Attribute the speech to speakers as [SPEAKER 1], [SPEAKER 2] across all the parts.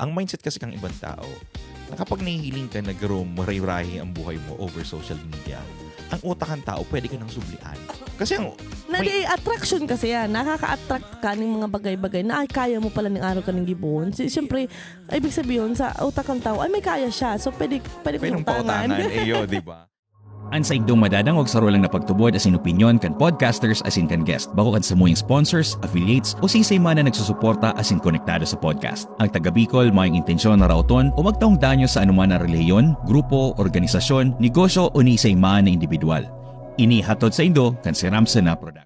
[SPEAKER 1] ang mindset kasi kang ibang tao, na kapag nahihiling ka na maray-rahi ang buhay mo over social media, ang utak ng tao, pwede ka nang sublian. Kasi ang...
[SPEAKER 2] attraction kasi yan. Nakaka-attract ka ng mga bagay-bagay na ay kaya mo pala ng araw ka ng gibon. Siyempre, ibig sabihin sa utak ng tao, ay may kaya siya. So, pwede kong
[SPEAKER 1] pautangan. Eyo, di ba?
[SPEAKER 3] Ang saigdong madadangog sa rolang na pagtubod asin opinyon kan podcasters asin kan guest. Bako kan samuyang sponsors, affiliates o sisay man na nagsusuporta asin konektado sa podcast. Ang taga Bicol mayong intensyon na rauton o magtaong danyo sa anuman na reliyon, grupo, organisasyon, negosyo o nisay man na individual. Ini hatod sa indo kan si Ramson na production.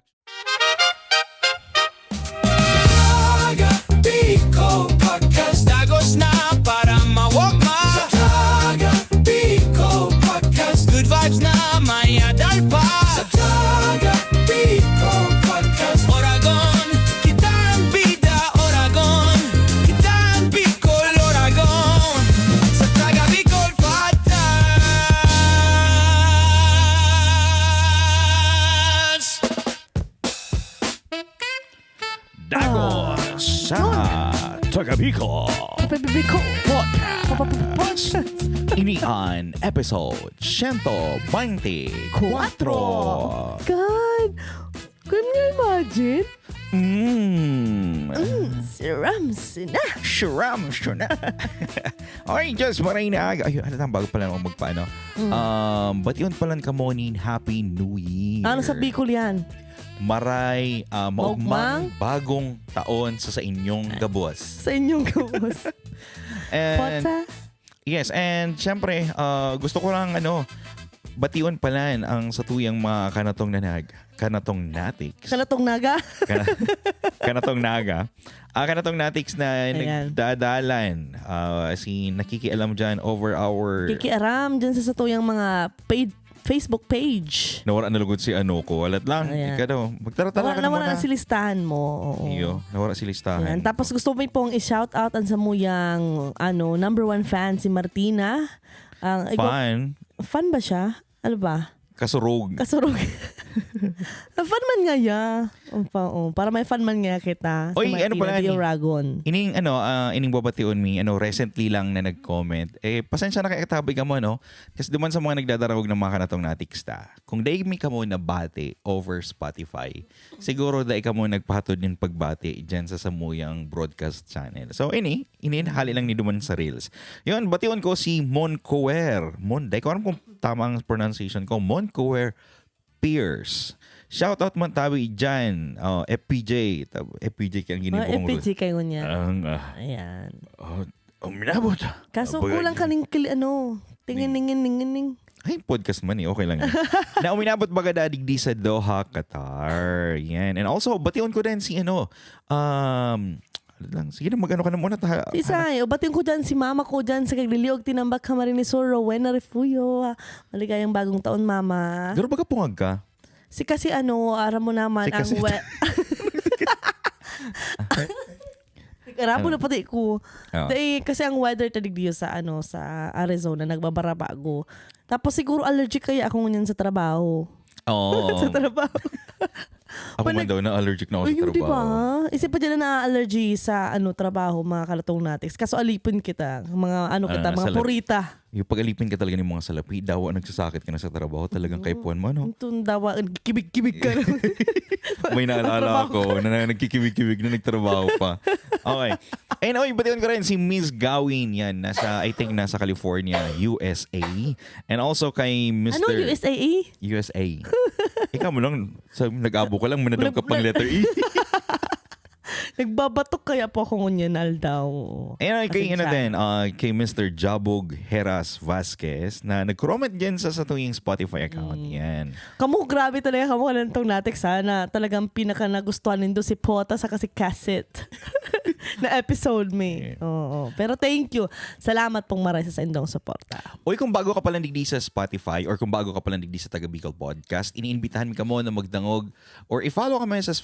[SPEAKER 4] Taga Bicol Podcast. Dagos na para mawagma. Taga Bicol Podcast. Good vibes na may adalpa. Sa Taga Bicol Podcast. Oragon, kita ang bida. Oragon, kita ang Bicol. Oragon, sa Taga Bicol Podcast.
[SPEAKER 1] Dagos sa Taga Bicol Podcast. Ini ang episode 124.
[SPEAKER 2] God! Can you imagine? Ramson na.
[SPEAKER 1] Shram na. Okay, just maray na. Ayun, bago pala ako magpaano. Batiun pala ka morning. Happy New Year.
[SPEAKER 2] Ano sa Bicol yan?
[SPEAKER 1] Maray, maugmang
[SPEAKER 2] Maugmang?
[SPEAKER 1] bagong taon sa inyong gabos.
[SPEAKER 2] Sa inyong gabos.
[SPEAKER 1] And
[SPEAKER 2] Pota?
[SPEAKER 1] yes, and syempre, gusto ko lang batiun pala ang satuyang mga kanatong natics.
[SPEAKER 2] Kalatong naga?
[SPEAKER 1] Kanatong naga. Kanatong natics na
[SPEAKER 2] Ayan.
[SPEAKER 1] nagdadalan. Nakikialam dyan over our...
[SPEAKER 2] Kikiaram dyan sa satuyang mga Facebook page.
[SPEAKER 1] Nawara na lugod si ko. Alat lang.
[SPEAKER 2] Ayan.
[SPEAKER 1] Ika daw. Magtara-tara ka na
[SPEAKER 2] Nawala
[SPEAKER 1] muna.
[SPEAKER 2] na si listahan mo. Oo.
[SPEAKER 1] Iyo, nawara si listahan.
[SPEAKER 2] Yan. Tapos gusto mo pong i-shout out ang samuyang number 1 fan si Martina. Fan ba siya? Ano ba?
[SPEAKER 1] Kasurog.
[SPEAKER 2] Kasurog. Fan man nga ya. Para may fan man nga kita.
[SPEAKER 1] Oy,
[SPEAKER 2] si Martina
[SPEAKER 1] pala
[SPEAKER 2] Di Oragon.
[SPEAKER 1] Ining babatiun mi, recently lang na nag-comment. Pasensya na kay katabi ka mo, Kasi duman sa mga nagdadaragog ng mga kanatong natics ta. Kung daig mi ka mo nabati over Spotify, siguro daig ka mo nagpahatod din pagbati dyan sa samuyang broadcast channel. So, hali lang ni duman sa Reels. Yun, batiun ko si Moncoer. Daig ko alam kung tamang pronunciation ko. Moncoer Pierce. Shoutout man tabi dyan. FPJ. FPJ kaya ang ginibong.
[SPEAKER 2] FPG kayo niya. Ayan.
[SPEAKER 1] Minabot.
[SPEAKER 2] Kaso kulang ka ning tingin.
[SPEAKER 1] Ay, podcast man okay lang. Na uminabot baga dadigdi sa Doha, Qatar. Yan. And also, batiun ko din si sige na, ka na muna.
[SPEAKER 2] Isay, ubatin ko dyan si mama ko dyan sa kagliliog tinambak ka Marinisor Rowena Refuyo. Maligayang bagong taon, mama.
[SPEAKER 1] Pero baga pungag ka?
[SPEAKER 2] Si kasi aram mo naman ang Karabo na pati ko. Kasi ang weather tadigdiyo sa sa Arizona nagbabara bago. Tapos siguro allergic kaya ako ngunyan sa trabaho.
[SPEAKER 1] Oo.
[SPEAKER 2] Sa trabaho.
[SPEAKER 1] Ako man daw na allergic na ako sa trabaho.
[SPEAKER 2] Diba? Isip pa dyan na allergy sa trabaho, mga kalatong natics. Kaso alipin kita, mga mga purita.
[SPEAKER 1] Yung pag-alipin ka talaga ng mga salapi, dawa nagsasakit ka na sa trabaho, talagang kaipuan mo,
[SPEAKER 2] Itong dawa, kibig-kibig ka.
[SPEAKER 1] May naalala ako na nagkikibig-kibig na nagtrabaho pa. Okay. Anyway, batiwan ko rin si Miss Gawin yan. I think nasa California, USA. And also kay Mr.
[SPEAKER 2] Ano USAE?
[SPEAKER 1] USA. Ikaw mo lang, nag-abo ka lang, manadam ka pang letter E.
[SPEAKER 2] Nagbabatok kaya po ako ngunyan, Aldaw.
[SPEAKER 1] Anyway, kay Mr. Jabog Heras Vasquez na nag-comment dyan sa tuwing Spotify account. Yan.
[SPEAKER 2] Grabe talaga kamu kanantong natik. Sana talagang pinaka nagustuhan nindo si Pota sa kasi cassette na episode me. Oo. Pero thank you. Salamat pong maray sa indong suporta.
[SPEAKER 1] Uy, kung bago ka palang digdi sa Spotify or kung bago ka palang digdi sa Taga Bicol Podcast, iniimbitahan ka mo na magdangog or i-follow ka mo sa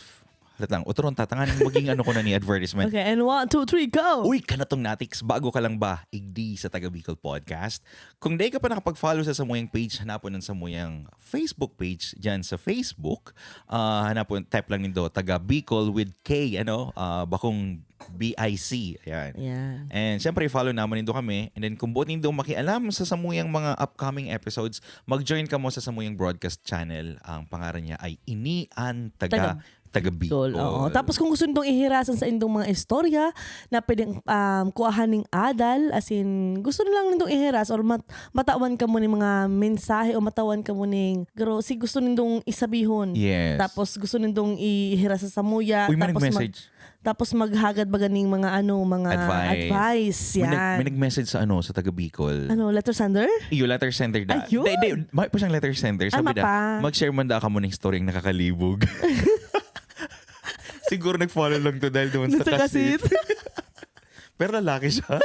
[SPEAKER 1] Halat lang. Uturon, tatanganin maging ano ko na ni advertisement.
[SPEAKER 2] Okay, and 1, 2, 3, go!
[SPEAKER 1] Uy, kanatong natiks, bago ka lang ba? Igdi sa Taga Bicol Podcast. Kung di ka pa nakapag-follow sa Samuyang page, hanapon ng Samuyang Facebook page dyan sa Facebook. Hanapon, type lang nindo, Taga Bicol with K, bakong BIC. Ayan.
[SPEAKER 2] Yeah.
[SPEAKER 1] And syempre, follow naman nindo kami. And then kung buot nindo makialam sa Samuyang mga upcoming episodes, mag-join ka mo sa Samuyang Broadcast Channel. Ang pangalan niya ay Inian Taga Bicol.
[SPEAKER 2] Oo. Tapos kung gusto nitong ihirasan sa indong mga istorya na pwedeng kuahaning adal, as in, gusto nilang nitong ihiras or matawan ka mo ng mga mensahe o matawan ka mo ng si gusto nitong isabihon.
[SPEAKER 1] Yes.
[SPEAKER 2] Tapos gusto nitong ihirasa sa Samuya.
[SPEAKER 1] Uy, may nag-message.
[SPEAKER 2] Tapos maghagad ba ganing mga advice. Yan.
[SPEAKER 1] May nag-message sa Taga Bicol.
[SPEAKER 2] Letter sender?
[SPEAKER 1] Yung letter sender da.
[SPEAKER 2] Ayun.
[SPEAKER 1] May pa siyang letter sender. Sabi da, mag-share man da ka mo ng story yung nakakalibog. Siguro nag-follow lang to dahil doon sa kasit. Pero lalaki siya.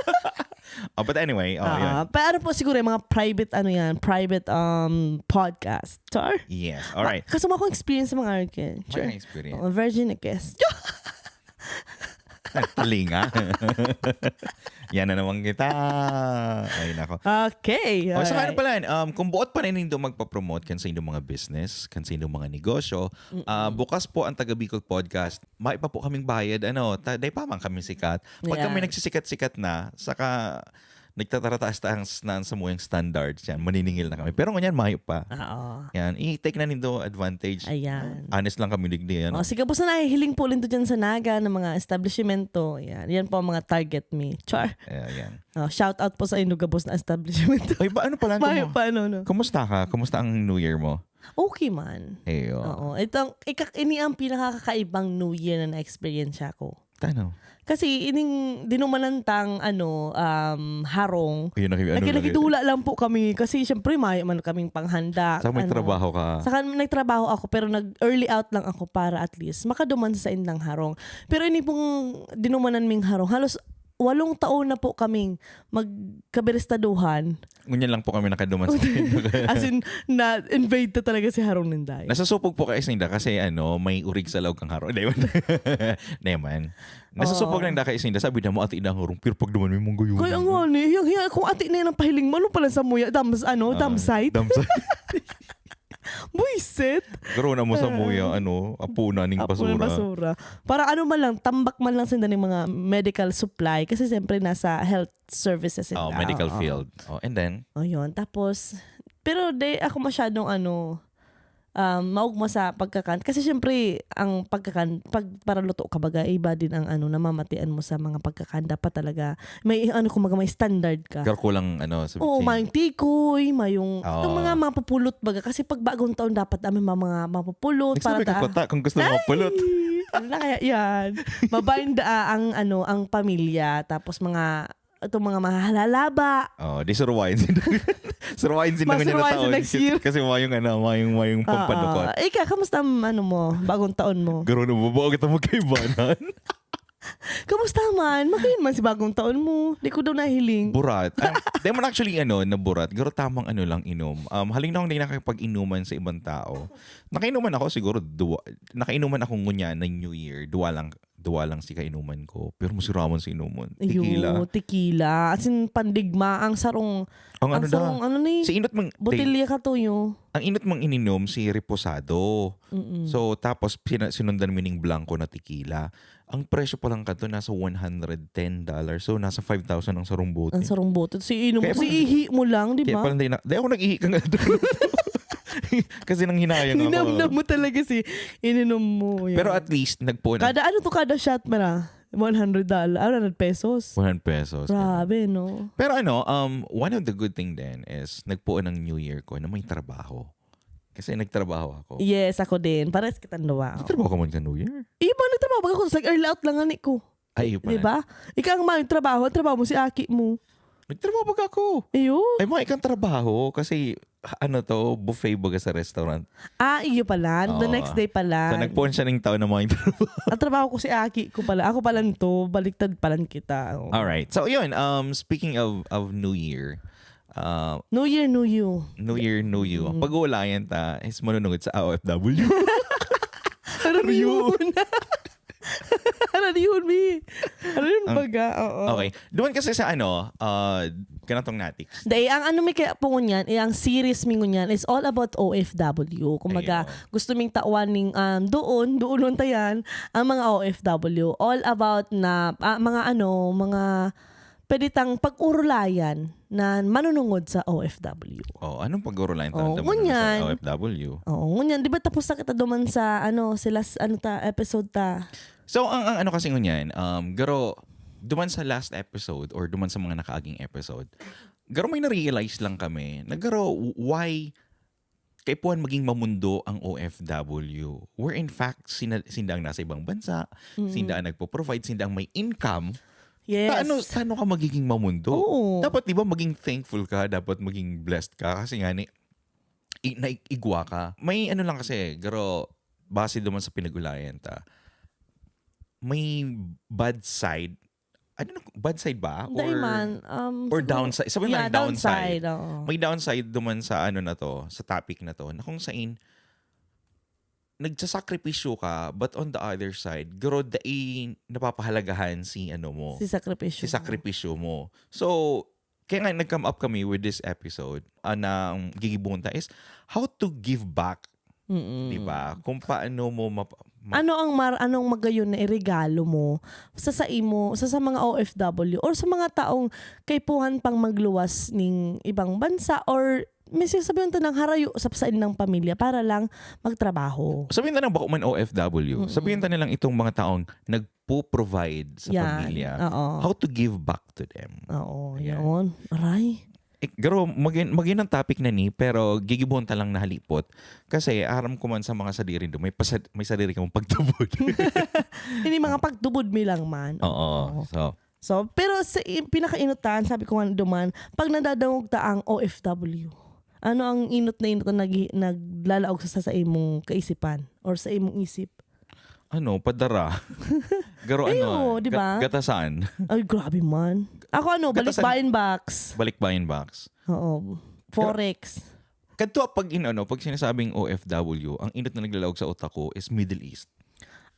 [SPEAKER 1] But anyway, yun.
[SPEAKER 2] Pero po siguro yung mga private podcast. Char?
[SPEAKER 1] Yes, alright.
[SPEAKER 2] Kasi mo akong experience sa mga arkin.
[SPEAKER 1] Sure. May experience.
[SPEAKER 2] Virgin guest.
[SPEAKER 1] Talinga. Yan na naman kita. Ay, nako.
[SPEAKER 2] Okay.
[SPEAKER 1] So ano pala, kung buot pa rin nindo magpapromote kan sa inyong mga business, kan sa inyong mga negosyo, bukas po ang Taga Bicol Podcast. May pa po kaming bayad. Day pa man kami sikat. Pag kami nagsisikat-sikat na, saka nagtatarataas na sa muyang standards yan, maniningil na kami. Pero ngunyan, mayo pa.
[SPEAKER 2] Oo.
[SPEAKER 1] Yan, i-take na nindo advantage.
[SPEAKER 2] Ayan.
[SPEAKER 1] Honest lang kami digdi.
[SPEAKER 2] Sige po sa nahihiling po linto dyan sa Naga ng mga establishmento. Yan po ang mga target me. Char.
[SPEAKER 1] Ayan.
[SPEAKER 2] Shout out po sa inyo gabos na establishmento.
[SPEAKER 1] Ay, paano pala?
[SPEAKER 2] Mayo pa,
[SPEAKER 1] Kumusta ka? Kumusta ang New Year mo?
[SPEAKER 2] Okay man.
[SPEAKER 1] Eyo.
[SPEAKER 2] Oo. Ini ang pinakakaibang New Year na na-experience ko.
[SPEAKER 1] Tano?
[SPEAKER 2] Kasi ining dinumanantang harong.
[SPEAKER 1] Nakikidula
[SPEAKER 2] lang po kami kasi syempre may man kaming panghanda.
[SPEAKER 1] Saka may trabaho ka.
[SPEAKER 2] Saka nagtrabaho ako pero nag-early out lang ako para at least makaduman sa indang harong. Pero ini pong dinumanan ming harong, halos 8 taon na po kaming magkabiristaduhan.
[SPEAKER 1] Ngunyan lang po kami nakaduman sa
[SPEAKER 2] As in, na-invade na talaga si Harong Ninday.
[SPEAKER 1] Nasasupog po kayo Isninda kasi may urig sa lawag kang haro. Naman. Nasasupog lang da kayo Isninda. Sabi na mo ati na harong pero pag duman may mong guyunan.
[SPEAKER 2] Kaya nga ni, kung ati na yung pahiling mo, pala sa muya, damsite. Buisit.
[SPEAKER 1] Garo na mo sa muya, apuna ning basura.
[SPEAKER 2] Para man lang, tambak man lang sila ng mga medical supply kasi siyempre nasa health services sila.
[SPEAKER 1] Medical field. And then?
[SPEAKER 2] Yun. Tapos, pero ako masyadong maugma sa pagkakan. Kasi siyempre, ang pagkakan, para luto ka baga, iba din ang namamatian mo sa mga pagkakan. Dapat talaga, may may standard ka.
[SPEAKER 1] Kaya kulang
[SPEAKER 2] Oo, may tikoy, may yung mga mapupulot baga. Kasi pag bagong taon, dapat mga mapupulot.
[SPEAKER 1] Nagsabi ka kota kung gusto mo mapulot.
[SPEAKER 2] Ano na kaya yan? Mabind ang pamilya. Tapos itong mga mahalalaba.
[SPEAKER 1] Di surwain sila. Surwain sila ngayon na taon.
[SPEAKER 2] Next year.
[SPEAKER 1] Kasi mayong pampadukot.
[SPEAKER 2] Ika, kamusta mo? Bagong taon mo?
[SPEAKER 1] Garo na mo, bakit mo kaibanan?
[SPEAKER 2] Kamusta man? Makain man si bagong taon mo. Di ko daw nahiling.
[SPEAKER 1] Burat. Di man actually naburat. Garo tamang lang inom. Haling na akong di nakakapag-inuman sa ibang tao. Nakainuman ako siguro nakainuman ako ngunya ng New Year. Duwa lang si kainuman ko. Pero masiraman si inuman.
[SPEAKER 2] Tequila. As in, pandigma. Ang sarong...
[SPEAKER 1] Si inot mang...
[SPEAKER 2] Botelya ka to yun.
[SPEAKER 1] Ang inot mang ininom si Reposado. So, tapos sinundan mining blanco na tequila. Ang presyo pa lang kato nasa $110. So, nasa 5,000 ang sarong bote.
[SPEAKER 2] Ang sarong bote. Ihi mo lang, di ba?
[SPEAKER 1] Kaya pala di ako nag-ihi ka nga doon. Kasi nang hinayang ako.
[SPEAKER 2] Hinamdam mo talaga ininom mo. Yan.
[SPEAKER 1] Pero at least, nagpunan.
[SPEAKER 2] Kada shot mo na? $100. $100 pesos.
[SPEAKER 1] $100.
[SPEAKER 2] Grabe, no?
[SPEAKER 1] Pero one of the good thing then is nagpuan ng New Year ko na may trabaho. Kasi nagtrabaho ako.
[SPEAKER 2] Yes, ako din. Pares kitang dawa.
[SPEAKER 1] Nagtrabaho ka mo sa New Year?
[SPEAKER 2] Iba, nagtrabaho ako. Like early out lang ko.
[SPEAKER 1] Ay, iyo pala.
[SPEAKER 2] Diba? Ikaw ang may trabaho mo si Aki mo.
[SPEAKER 1] Nagtrabaho ba ako?
[SPEAKER 2] Iyo?
[SPEAKER 1] Ay, mga ikang trabaho kasi buffet baga sa restaurant.
[SPEAKER 2] Iyo pala. The next day pala.
[SPEAKER 1] So, nagpuan siya ng tao na mga trabaho.
[SPEAKER 2] Ang trabaho ko si Aki ko pala. Ako pala nito. Baliktad pala kita.
[SPEAKER 1] Alright. So, yun. Speaking of New Year,
[SPEAKER 2] New Year, New You.
[SPEAKER 1] New Year, New You. Ang pag-uulayan is manunungod sa OFW.
[SPEAKER 2] Ano yun? Ano yun, Mi? Ano yun baga? Oo.
[SPEAKER 1] Okay. Doon kasi sa kanatong natics.
[SPEAKER 2] Dahil ang ano may kaya po ngunyan, ang series mi ngunyan is all about OFW. Kumbaga,
[SPEAKER 1] Ayun.
[SPEAKER 2] gusto ming tawan ning doon tayan, ang mga OFW. All about na mga peditang pag-urulayan na manunungod sa OFW.
[SPEAKER 1] Oh, anong pag-urulayan
[SPEAKER 2] Oh,
[SPEAKER 1] sa
[SPEAKER 2] ngunyan.
[SPEAKER 1] OFW?
[SPEAKER 2] Oo, ngunyan, di ba tapos na kita duman sa episode ta?
[SPEAKER 1] So, ang ano kasi ngunyan, garo, duman sa last episode or duman sa mga nakaaging episode, garo may na-realize lang kami na garo, why kay puan maging mamundo ang OFW. Where in fact, sindang nasa ibang bansa, sindang nagpo-provide, sindang may income.
[SPEAKER 2] Yes.
[SPEAKER 1] Paano ka magiging mamundo?
[SPEAKER 2] Oo.
[SPEAKER 1] Dapat di ba maging thankful ka, dapat maging blessed ka kasi nga naigwa ka. May ano lang kasi, garo, base duman sa pinag-ulayan ta, may bad side. Ano, bad side ba?
[SPEAKER 2] Dahil man,
[SPEAKER 1] Or downside. Sabihin
[SPEAKER 2] yeah,
[SPEAKER 1] lang downside.
[SPEAKER 2] oo.
[SPEAKER 1] May downside duman sa na to, sa topic na to, na kung saan nagsasakripisyo ka, but on the other side, garo napapahalagahan si
[SPEAKER 2] Si sakripisyo.
[SPEAKER 1] sakripisyo mo. So, kaya nga nag-come up kami with this episode na ang gigibunta is how to give back. Di ba? Kung paano mo
[SPEAKER 2] Anong magayon na iregalo mo sa mga OFW or sa mga taong kaypuhan pang magluwas ning ibang bansa or may sabihin to ng harayo sa sain ng pamilya para lang magtrabaho.
[SPEAKER 1] sabihin na lang bako man OFW. Sabihin na lang itong mga taong nagpo-provide sa
[SPEAKER 2] Yan.
[SPEAKER 1] pamilya.
[SPEAKER 2] Oo.
[SPEAKER 1] How to give back to them.
[SPEAKER 2] Oo,
[SPEAKER 1] Ayan.
[SPEAKER 2] yun. Aray.
[SPEAKER 1] Garo, maging ang topic na ni, pero gigibunta lang na halipot. Kasi aram ko man sa mga sadiri do, may sadiri ka mong pagtubod.
[SPEAKER 2] Hindi mga pagtubod mi lang man.
[SPEAKER 1] Oo.
[SPEAKER 2] So, pero sa pinakainutan, sabi ko nga duman, pag nadadawog ta ang OFW, ano ang inot na naglalaog sa imong kaisipan or sa imong isip?
[SPEAKER 1] Padara. Garo
[SPEAKER 2] Ayo, di ba?
[SPEAKER 1] Gatasan.
[SPEAKER 2] Ay, grabe man. Ako balikbayan box.
[SPEAKER 1] Balikbayan box.
[SPEAKER 2] Oo. Forex.
[SPEAKER 1] Kadto pag sinasabing OFW, ang inot na naglalawag sa utak ko is Middle East.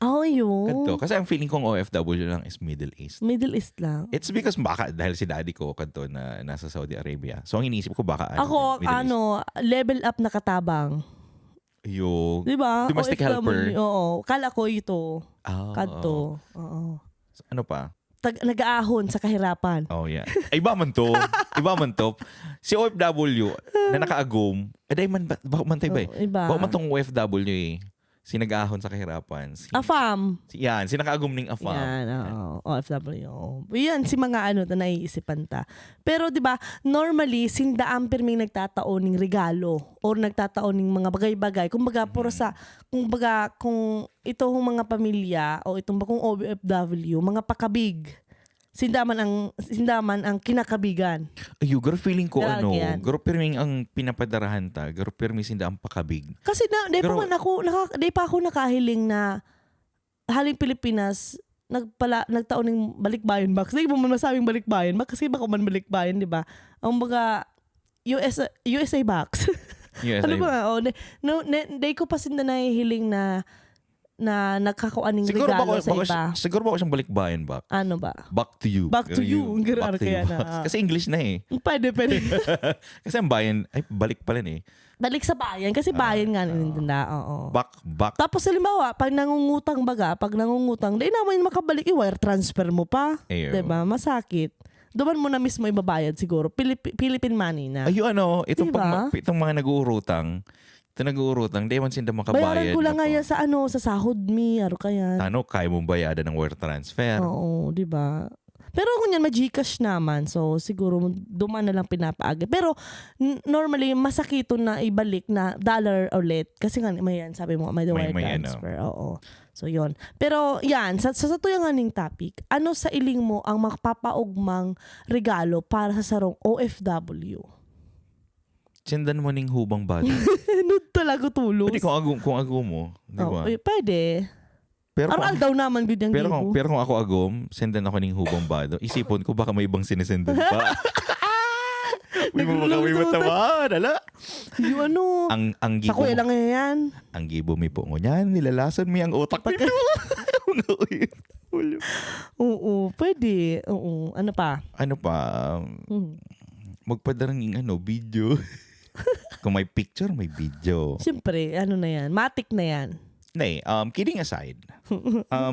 [SPEAKER 2] Oh, yun.
[SPEAKER 1] Kadto. Kasi ang feeling kong OFW lang is Middle East.
[SPEAKER 2] Middle East lang.
[SPEAKER 1] It's because dahil si daddy ko kadto na nasa Saudi Arabia. So ang iniisip ko baka
[SPEAKER 2] Ako,
[SPEAKER 1] Middle East.
[SPEAKER 2] level up na katabang.
[SPEAKER 1] Yung
[SPEAKER 2] Di ba?
[SPEAKER 1] domestic helper.
[SPEAKER 2] Oo. Kala ko ito.
[SPEAKER 1] Ah,
[SPEAKER 2] Kadto. Oo.
[SPEAKER 1] ano pa?
[SPEAKER 2] Nag-aahon sa kahirapan.
[SPEAKER 1] Oh, yeah. Ay, iba man to. Si OFW na nakaagom, baka man tayo ba eh?
[SPEAKER 2] Iba.
[SPEAKER 1] Baka man tong OFW eh. Si nag-ahon sa kahirapan.
[SPEAKER 2] Afam.
[SPEAKER 1] Si nakaagom ning afam.
[SPEAKER 2] Yan, oo. OFW. Yan, si mga na naiisipan ta. Pero, di ba, normally, sindaan pirming nagtataon ng regalo or nagtataon ng mga bagay-bagay. Kumbaga, kung itong mga pamilya o itong bakong OFW, mga pakabig, sindaman ang kinakabigan.
[SPEAKER 1] Garo feeling ko
[SPEAKER 2] Lalagyan.
[SPEAKER 1] garo pirming ang pinapadarahan ta, garo pirming sinda ang pakabig.
[SPEAKER 2] Kasi di pa ako nakahiling na haling Pilipinas nagtaon ng balikbayan box. Di mo man masabing balikbayan box kasi baka man balikbayan, di ba? Ang mga USA box.
[SPEAKER 1] Yes,
[SPEAKER 2] Ano ba? Di ko pa sinda nahihiling na nagkakuan ng regalo sa iba.
[SPEAKER 1] Siguro ba ako siyang balikbayan back?
[SPEAKER 2] Ano ba?
[SPEAKER 1] Back to you.
[SPEAKER 2] Back to you. Ang
[SPEAKER 1] Back to
[SPEAKER 2] kaya
[SPEAKER 1] you.
[SPEAKER 2] na.
[SPEAKER 1] Kasi English na eh.
[SPEAKER 2] Pwede.
[SPEAKER 1] Kasi ang bayan, balik pa rin eh.
[SPEAKER 2] Balik sa bayan. Kasi bayan nga nila. Oo.
[SPEAKER 1] Back.
[SPEAKER 2] Tapos halimbawa, pag nangungutang, di naman makabalik, i-wire transfer mo pa.
[SPEAKER 1] Ayo.
[SPEAKER 2] Diba? Masakit. Doon mo na mismo ibabayad siguro. Philippine money na.
[SPEAKER 1] Itong,
[SPEAKER 2] Diba?
[SPEAKER 1] itong mga nag-uurutang, di man sinda makabayad.
[SPEAKER 2] Bayaran ko lang nga sa sa sahod mi. Aro kaya.
[SPEAKER 1] Kaya mong bayadan ng wire transfer.
[SPEAKER 2] Oo, di ba? Pero kung yan, ma-Gcash naman. So, siguro, duman na lang pinapaagi. Pero, normally, masakito na ibalik na dollar ulit. Kasi nga, may yan, sabi mo, may the wire transfer. Oo. So, yon. Pero, yan, sa tuyanganing topic, ano sa iling mo ang magpapaugmang regalo para sa sarong OFW?
[SPEAKER 1] Sindan mo ning hubang bata.
[SPEAKER 2] Nude talaga tulos.
[SPEAKER 1] Pwede kung agum mo. Di ba?
[SPEAKER 2] Pwede.
[SPEAKER 1] Pero
[SPEAKER 2] Aral daw naman good yung gibo.
[SPEAKER 1] pero kung ako agum, sendan ako ning hubang bado. Isipon ko baka may ibang sinisendan pa. May matawa. Dala.
[SPEAKER 2] Yung
[SPEAKER 1] Ang
[SPEAKER 2] sa
[SPEAKER 1] gibo
[SPEAKER 2] kuya lang yan.
[SPEAKER 1] Ang gibo mi po ngunyan, nilalason mi ang utak nito. Mga OFW.
[SPEAKER 2] Oo, pwede. Oo. Ano pa?
[SPEAKER 1] Ano pa? Magpadaranging video. Kung may picture, may video.
[SPEAKER 2] Siyempre, ano na yan? Matic na yan.
[SPEAKER 1] Nay, kidding aside,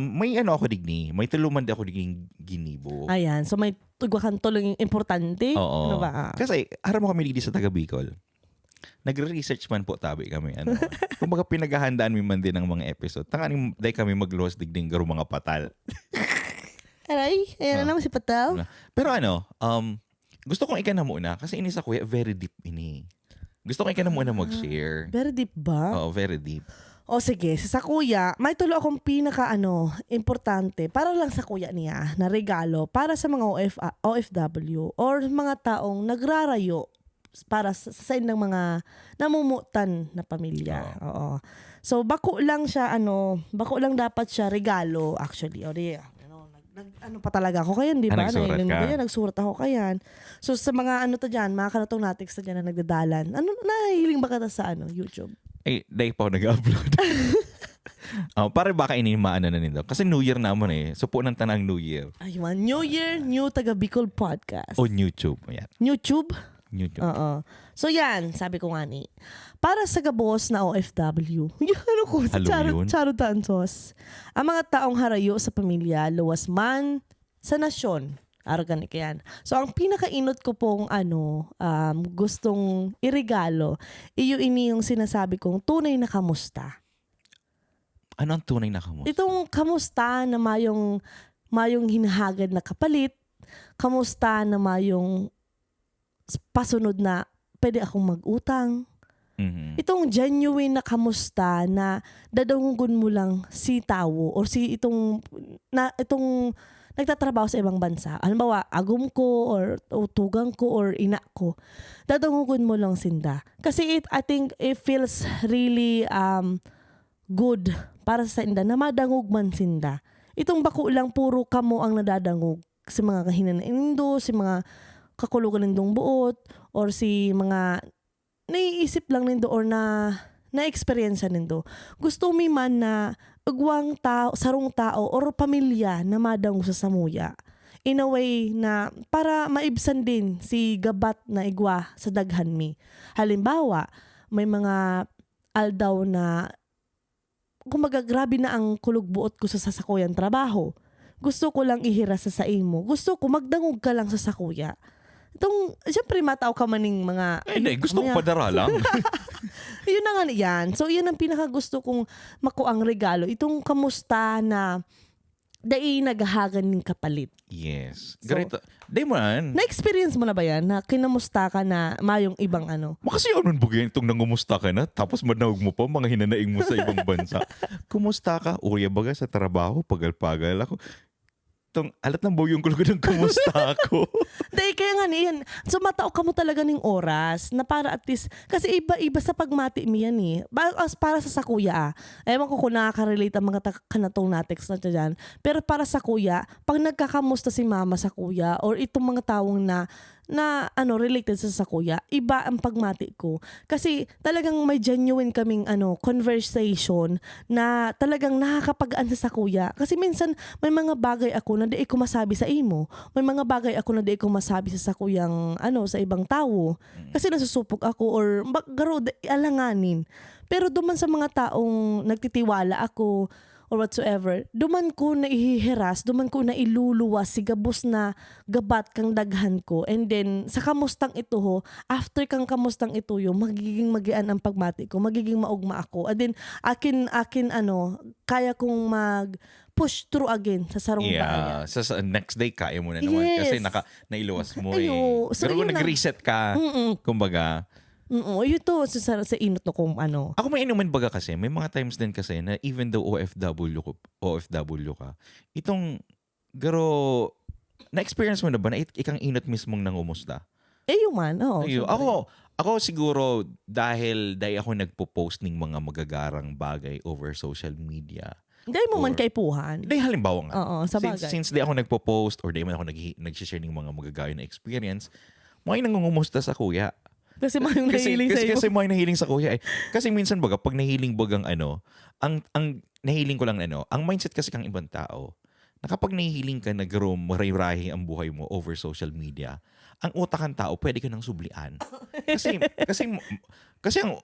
[SPEAKER 1] may ako digni, may tuluman di ako diging ginibo.
[SPEAKER 2] Ayan. So may tugwakan tulong importante.
[SPEAKER 1] Oo.
[SPEAKER 2] Ano ba?
[SPEAKER 1] Kasi, harap mo kami digdi sa taga Bicol. Nagre-research man po tabi kami. Kumbaga pinaghahandaan mi man din ng mga episode. Tanganing day kami magluwas digding garo mga patal.
[SPEAKER 2] Aray, ayan na naman si Pataw.
[SPEAKER 1] Pero gusto kong ika na muna kasi ini sa kuya, very deep ini. Gusto kong ika na muna mag-share.
[SPEAKER 2] Very deep ba?
[SPEAKER 1] Oo, very deep.
[SPEAKER 2] O sige, sa kuya, may tulo akong pinaka importante para lang sa kuya niya na regalo para sa mga OFW or mga taong nagrarayo para sa ng mga namumutan na pamilya. Oo. So bako lang siya bako lang dapat siya regalo actually. O di ano pa talaga ako kayan, di ba?
[SPEAKER 1] Nagsurat ka?
[SPEAKER 2] Nagsurat ako kayan. So sa mga mga kanatong natics na dyan na nagdadalan, nahihiling ba ka sa YouTube?
[SPEAKER 1] Dahil pa ako nag-upload. Pare baka inimaan na nito. Kasi New Year naman So po ng tanang New Year.
[SPEAKER 2] Ayun, New Year, New Taga Bicol Podcast.
[SPEAKER 1] On YouTube. Ayan.
[SPEAKER 2] YouTube?
[SPEAKER 1] YouTube.
[SPEAKER 2] Oo. So yan, sabi ko nga para sa gabos na OFW, Charo Tansos, ang mga taong harayo sa pamilya, luwas man sa nasyon, aragan yan. So ang pinakainot ko pong gustong iregalo, ini yung sinasabi kong tunay na kamusta.
[SPEAKER 1] Ano ang tunay na kamusta?
[SPEAKER 2] Itong kamusta na mayong hinahagad na kapalit, kamusta na mayong pasunod na pwede akong mag-utang.
[SPEAKER 1] Mm-hmm.
[SPEAKER 2] Itong genuine na kamusta na dadangugon mo lang si tao or itong nagtatrabaho sa ibang bansa. Halimbawa, agum ko or tugang ko or ina ko. Dadangugon mo lang sinda. Kasi I think it feels really good para sa inda na madangog man sinda. Itong bako lang puro kamo ang nadadangog si mga kahinanaindo, si mga kakulugan nindong buot or si mga naiisip lang nindo or na-experience nindo. Gusto mi man na ugwang tao, sarong tao or pamilya na madango sa samuya. In a way na para maibsan din si gabat na igwa sa daghan mi. Halimbawa, may mga aldaw na kumbaga grabe na ang kulog buot ko sa sasakuyan trabaho. Gusto ko lang ihira sa imo. Gusto ko magdangog ka lang sa sakuya. Siyempre mataw ka maning mga...
[SPEAKER 1] Gusto ko padara lang.
[SPEAKER 2] Yun na nga yan. So, yun ang pinaka gusto kong makuang regalo. Itong kamusta na dai naghahagan ng kapalit.
[SPEAKER 1] Yes.
[SPEAKER 2] So,
[SPEAKER 1] Ganito. Day mo nan.
[SPEAKER 2] Na-experience mo na ba yan? Na kinamusta ka na mayong ibang
[SPEAKER 1] Makasi anong bugyan itong nangumusta ka na tapos manawag mo pa mga hinanaing mo sa ibang bansa. Kumusta ka? Uya baga sa trabaho, pagal-pagal ako. Alat ng boyong kulugan ng kumusta ako.
[SPEAKER 2] Dahil kaya nga niyan. So matao ka mo talaga ng oras na para at least, kasi iba-iba sa pagmati mo yan para sa kuya Ewan ko kung nakaka-relate ang mga kanatong natex na dyan. Pero para sa kuya, pag nagkakamusta si mama sa kuya or itong mga tawong na related sa kuya, iba ang pagmati ko. Kasi talagang may genuine kaming conversation na talagang nakakapag-an sa kuya. Kasi minsan may mga bagay ako na di ko masabi sa imo. May mga bagay ako na di ko masabi sa kuyang sa ibang tao. Kasi nasusupok ako or garo alanganin. Pero duman sa mga taong nagtitiwala ako or whatsoever, duman ko na ihihiras, duman ko na iluluwas si gabos na gabat kang daghan ko. And then, sa kamustang ito after kang kamustang ito magiging magian ang pagmati ko, magiging maugma ako. And then, akin kaya kong push through again sa sarong bayan.
[SPEAKER 1] Sa next day, kaya mo na naman.
[SPEAKER 2] Yes.
[SPEAKER 1] Kasi nailuwas mo
[SPEAKER 2] So,
[SPEAKER 1] pero kung
[SPEAKER 2] yun
[SPEAKER 1] nag-reset ka, kumbaga,
[SPEAKER 2] ito sa inot no kung
[SPEAKER 1] Ako may inuman baga kasi, may mga times din kasi na even though OFW ka, itong na-experience mo na ba na ikang inot mismong nangumusta?
[SPEAKER 2] Yuman,
[SPEAKER 1] Ako siguro dahil ako nagpo-post ng mga magagarang bagay over social media.
[SPEAKER 2] Dahil mo man kaipuhan.
[SPEAKER 1] Dahil halimbawa nga.
[SPEAKER 2] Oo, sa bagay.
[SPEAKER 1] Since di ako nagpo-post or di man ako nag-share ng mga magagaya na experience, may nangungumusta sa kuya.
[SPEAKER 2] Kasi may yung nahiling sa'yo.
[SPEAKER 1] Kasi may nahiling sa kuya eh. Kasi minsan baga, pag nahiling bagang ang nahiling ko lang ang mindset kasi kang ibang tao, na kapag nahihiling ka, maray-rahi ang buhay mo over social media, ang utak ng tao, pwede ka nang sublian. Kasi ang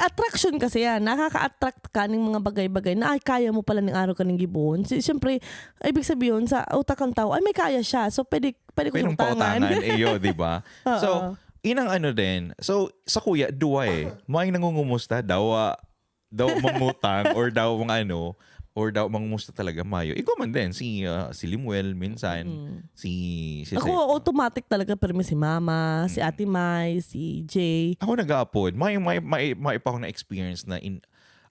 [SPEAKER 2] Attraction kasi yan. Nakaka-attract ka ng mga bagay-bagay na kaya mo pala ng araw ka ng gibuhon. Siyempre, ibig sabihin sa utak ng tao, may kaya siya. So, pwede ko yung
[SPEAKER 1] pautangan. Di ba? So, inang din. So, sa kuya, may nangungumusta daw mangutang or daw mangumusta talaga mayo. Ikaw man din, si Limuel minsan, si
[SPEAKER 2] Ako automatic talaga, pero si Mama, si Ate Mai, si Jay.
[SPEAKER 1] Ako nag-upload. May pa ako na experience na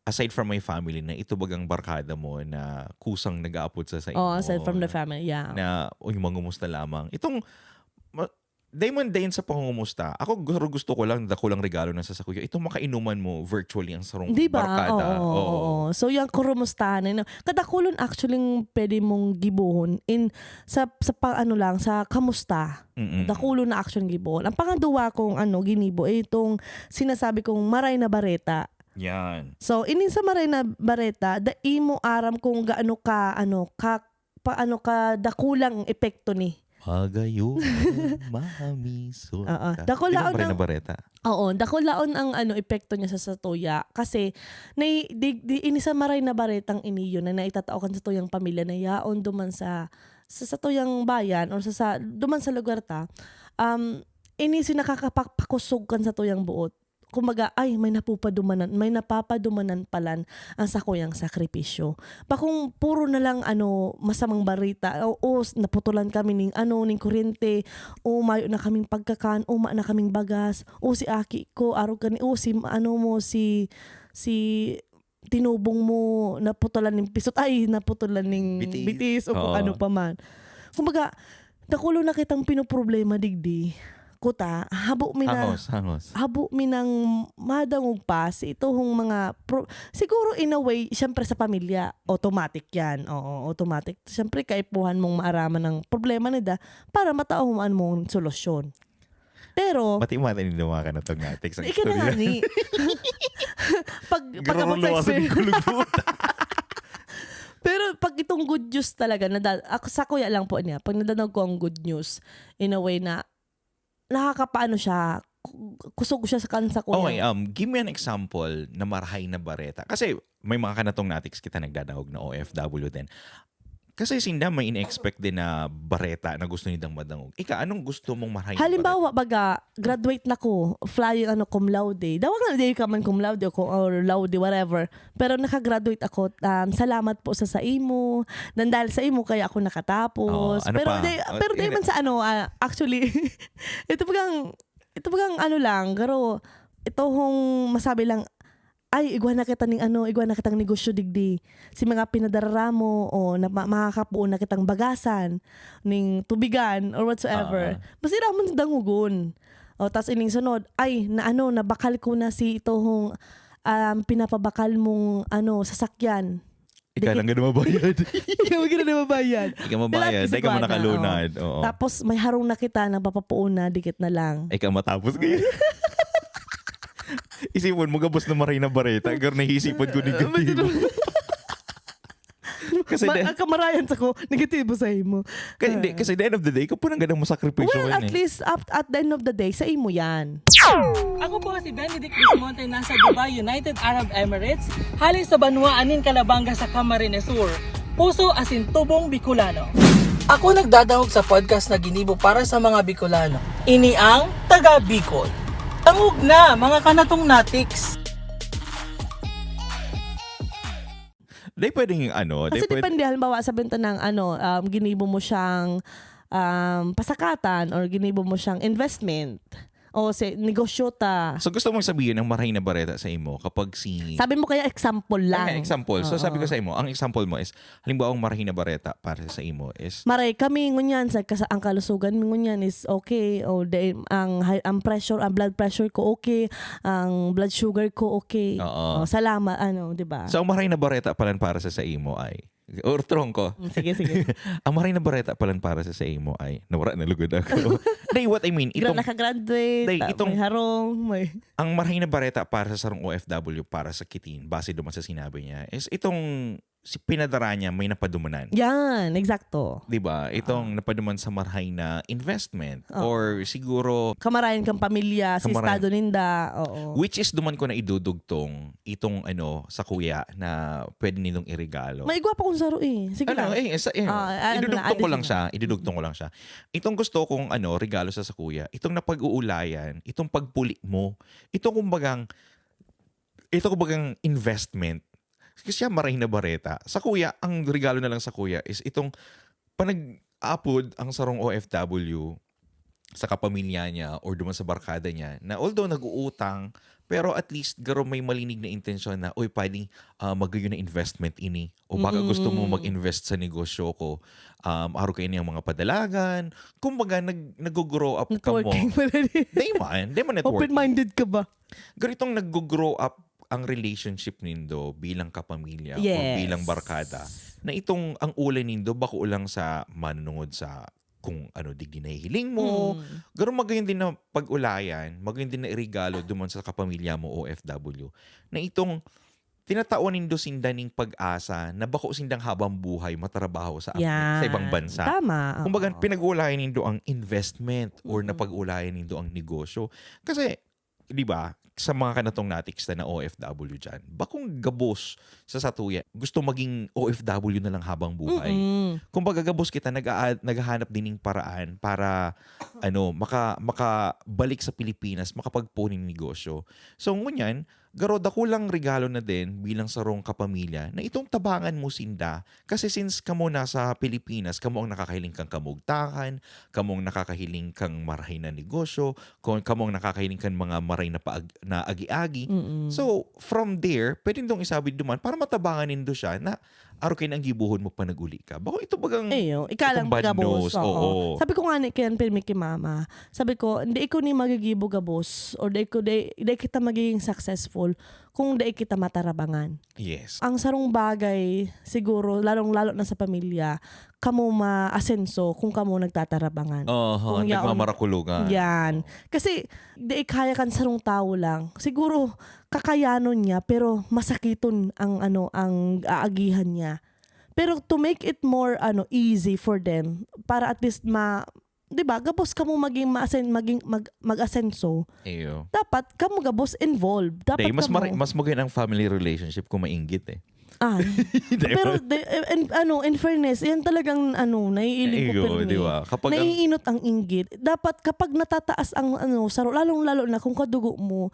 [SPEAKER 1] aside from my family na ito bagang barkada mo na kusang nag-upload sa inyo.
[SPEAKER 2] Aside from the family, yeah.
[SPEAKER 1] Na mangumusta lamang. Itong Dayon sa pangungumusta, ako gusto ko lang, dakulang regalo na sa kuya. Itong makainuman mo virtually ang sarong
[SPEAKER 2] diba?
[SPEAKER 1] Barkada.
[SPEAKER 2] Oo. So yung kurumustahan, kadakulon actually pwede mong gibuhon sa kamusta. Dakulon na action gibuhon. Ang pangaduwa kong ginibo itong sinasabi kong maray na bareta.
[SPEAKER 1] Yan.
[SPEAKER 2] So inin sa maray na bareta, imo aram kung gaano ka dakulang epekto ni.
[SPEAKER 1] Pagayo, mahamiso.
[SPEAKER 2] Dakulaon
[SPEAKER 1] na bareta.
[SPEAKER 2] Oo, dakulaon ang epekto niya sa satuya kasi ini sa maray na baretang iniyo na naitataokan sa tuyang pamilya na yaon duman sa tuyang bayan or duman sa lugar ta. Ini sinakakapakusog kan sa tuyang buot. Kumaga, may napapadumanan palan ang sakuyang sakripisyo. Kung puro na lang masamang barita, naputulan kami ning kuryente, mayo na kaming pagkakan, ma na kaming bagas, si aki ko, araw kani, si tinubong mo, naputulan ning pisot, naputulan ning bitis o kung ano pa man. Kumaga, nakulo na kitang pinoproblema digdi. Kuta, habo minang madangog pa ito hong mga siguro in a way syempre sa pamilya automatic yan. Oo, automatic. Syempre kaipuhan mong maaraman ng problema nila para matauhan mong solusyon. Pero
[SPEAKER 1] mati-mati ni ka na tong natik sa
[SPEAKER 2] istorya. Ika na ni. pag Pero pag itong good news talaga, ako sa kuya lang po niya, pag nadanog ko ang good news in a way na nakakapaano siya, kusog siya sa kansa ko.
[SPEAKER 1] Okay, give me an example na marahay na bareta. Kasi may mga kanatong natiks kita nagdadawag na OFW din. Kasi sinda may in-expect din na bareta na gusto nidang madangog. Ika, anong gusto mong marahay na
[SPEAKER 2] halimbawa,
[SPEAKER 1] bareta?
[SPEAKER 2] graduate na ko, flying cum laude. Dawag na di ka man cum laude or laude, whatever. Pero nakagraduate ako. Salamat po sa imo. Dahil sa imo kaya ako nakatapos. Pero di man sa actually, ito bagang garo, ito hong masabi lang, igwa na kitang negosyo digdi. Si mga pinadarara mo o makakapuon na kitang bagasan ning tubigan or whatsoever. Masira mo sa dangugon. O tas ining sunod, nabakal ko na si itohong pinapabakal mong sasakyan.
[SPEAKER 1] Ikaw lang gano'n mabayad.
[SPEAKER 2] Ikaw mabayad.
[SPEAKER 1] Dahil ka mo nakalunad.
[SPEAKER 2] Tapos may harong na kita na papapuon na dikit na lang.
[SPEAKER 1] Ikaw matapos kayo. Isipon mo gabos na maray na bareta. Agar nahisipon ko negatibo. Kasi
[SPEAKER 2] kamarayan sa ko, negatibo sa imo.
[SPEAKER 1] Kasi the end of the day, kapag ganang masakripisyo
[SPEAKER 2] well, at least at the end of the day, sa imo yan.
[SPEAKER 5] Ako po si Benedict Bismonte, nasa Dubai, United Arab Emirates, haling sa Banwa, Anin, Calabanga sa Camarines Sur. Puso asin tubong Bicolano. Ako nagdadahog sa podcast na ginibo para sa mga Bicolano. Ini ang Taga Bicol. Tangog na, mga kanatong natiks.
[SPEAKER 1] Di pwedeng
[SPEAKER 2] Kasi depende, halimbawa sa benta ng ginibo mo siyang pasakatan or ginibo mo siyang investment. O negosyo ta.
[SPEAKER 1] So gusto mong sabihin ng maray na bareta sa imo kapag
[SPEAKER 2] sabi mo kaya example lang.
[SPEAKER 1] Example. So sabi ko sa imo, ang example mo is halimbawa ang maray na bareta para sa imo is
[SPEAKER 2] maray kami ngunyan ang kalusugan mi ngunyan is okay o ang pressure, ang blood pressure ko okay, ang blood sugar ko okay. Salamat di ba?
[SPEAKER 1] So ang maray na bareta pala para sa imo ay Or trongko.
[SPEAKER 2] Sige, sige.
[SPEAKER 1] Ang maray na bareta palang para sa imo ay nawara na lugod ako. Day, what I mean, itong
[SPEAKER 2] Nakagraduate,
[SPEAKER 1] Day,
[SPEAKER 2] may harong, may...
[SPEAKER 1] ang maray na bareta para sa sarong OFW para sa Kitin, base duman sa sinabi niya, is itong si pinadara niya may napadumanan.
[SPEAKER 2] Yan, eksakto.
[SPEAKER 1] 'Di ba? Itong napaduman sa marhay na investment
[SPEAKER 2] Oo.
[SPEAKER 1] or siguro
[SPEAKER 2] Kamarayan kang pamilya, sa
[SPEAKER 1] Kamarayan.
[SPEAKER 2] estado ninda. Oo.
[SPEAKER 1] which is duman ko na idudugtong itong sa kuya na pwede nilong iregalo.
[SPEAKER 2] May igwa pa kong saro eh. Sige lang.
[SPEAKER 1] Idudugtong ko lang siya. Idudugtong ko lang siya. Itong gusto kong regalo sa kuya, itong napag-uulayan, itong pagpuli mo, itong kumbagang investment. Kasi siya maray na bareta. Sa kuya, ang regalo na lang sa kuya is itong panag-upload ang sarong OFW sa kapamilya niya or duman sa barkada niya na although nag-uutang, pero at least garo may malinig na intensyon na pwedeng magayon na investment ini o baka gusto mo mag-invest sa negosyo ko, araw kayo niyang mga padalagan, kumbaga nag-grow up ka mo.
[SPEAKER 2] Networking pala rin.
[SPEAKER 1] Di man networking.
[SPEAKER 2] Open-minded ka ba?
[SPEAKER 1] Ganitong nag-grow up ang relationship nindo bilang kapamilya o bilang barkada na itong ang ulay nindo bako ulang sa manunungod sa kung digdi na hiling mo. Ganoon magayon din na pag-ulayan, magayon din na irigalo duman sa kapamilya mo OFW na itong tinataon nindo sindaning pag-asa na bako sindang habang buhay matrabaho sa ibang bansa.
[SPEAKER 2] Tama.
[SPEAKER 1] Kumbaga pinag-ulayan nindo ang investment or napag-ulayan nindo ang negosyo. Kasi 'di ba, sa mga kanatong natiksta na OFW dyan, bakong gabos sa satuya, gusto maging OFW na lang habang buhay. Kumbaga gabos kita, naghahanap din ng paraan para makabalik sa Pilipinas, makapagpunin negosyo. So ngunyan, garo dakulang regalo na din bilang sarong kapamilya na itong tabangan mo sinda kasi since kamo nasa Pilipinas, kamo ang nakakahiling kang kamugtakan, kamo ang nakakahiling kang maray na negosyo, kamo ang nakakahiling kang mga maray na agi-agi. So from there, pwedeng dong isabi duman para matabanganin do siya na araw kayo nang gibuhon mo pa naguli ka. Bako ito bagang
[SPEAKER 2] ikalang
[SPEAKER 1] bad
[SPEAKER 2] gabos.
[SPEAKER 1] nose. Oo.
[SPEAKER 2] Sabi ko nga ni Ken Pirmi kay mama. Sabi ko, hindi ikaw ni magigibo gabos or di kita magiging successful kung di kita matarabangan.
[SPEAKER 1] Yes.
[SPEAKER 2] Ang sarong bagay, siguro, lalong-lalo na sa pamilya, kamo ma-asenso kung kamo nagtatarabangan. Kung
[SPEAKER 1] nagmamarakulugan.
[SPEAKER 2] Yan. Kasi, di kaya kan sarong tao lang. Siguro, kakayanon niya, pero masakiton ang aagihan niya. Pero to make it more easy for them, para at least 'di ba, gabos ka mo mag-asenso.
[SPEAKER 1] Eyo.
[SPEAKER 2] Dapat ka mo gabos involved. Dapat
[SPEAKER 1] Mas maganda ang family relationship kung mainggit eh.
[SPEAKER 2] Pero in fairness, yan talagang naiiling ko
[SPEAKER 1] di ba? Kapag
[SPEAKER 2] naiinot ang inggit. Dapat kapag natataas ang saro, lalong-lalo na kung kadugo mo,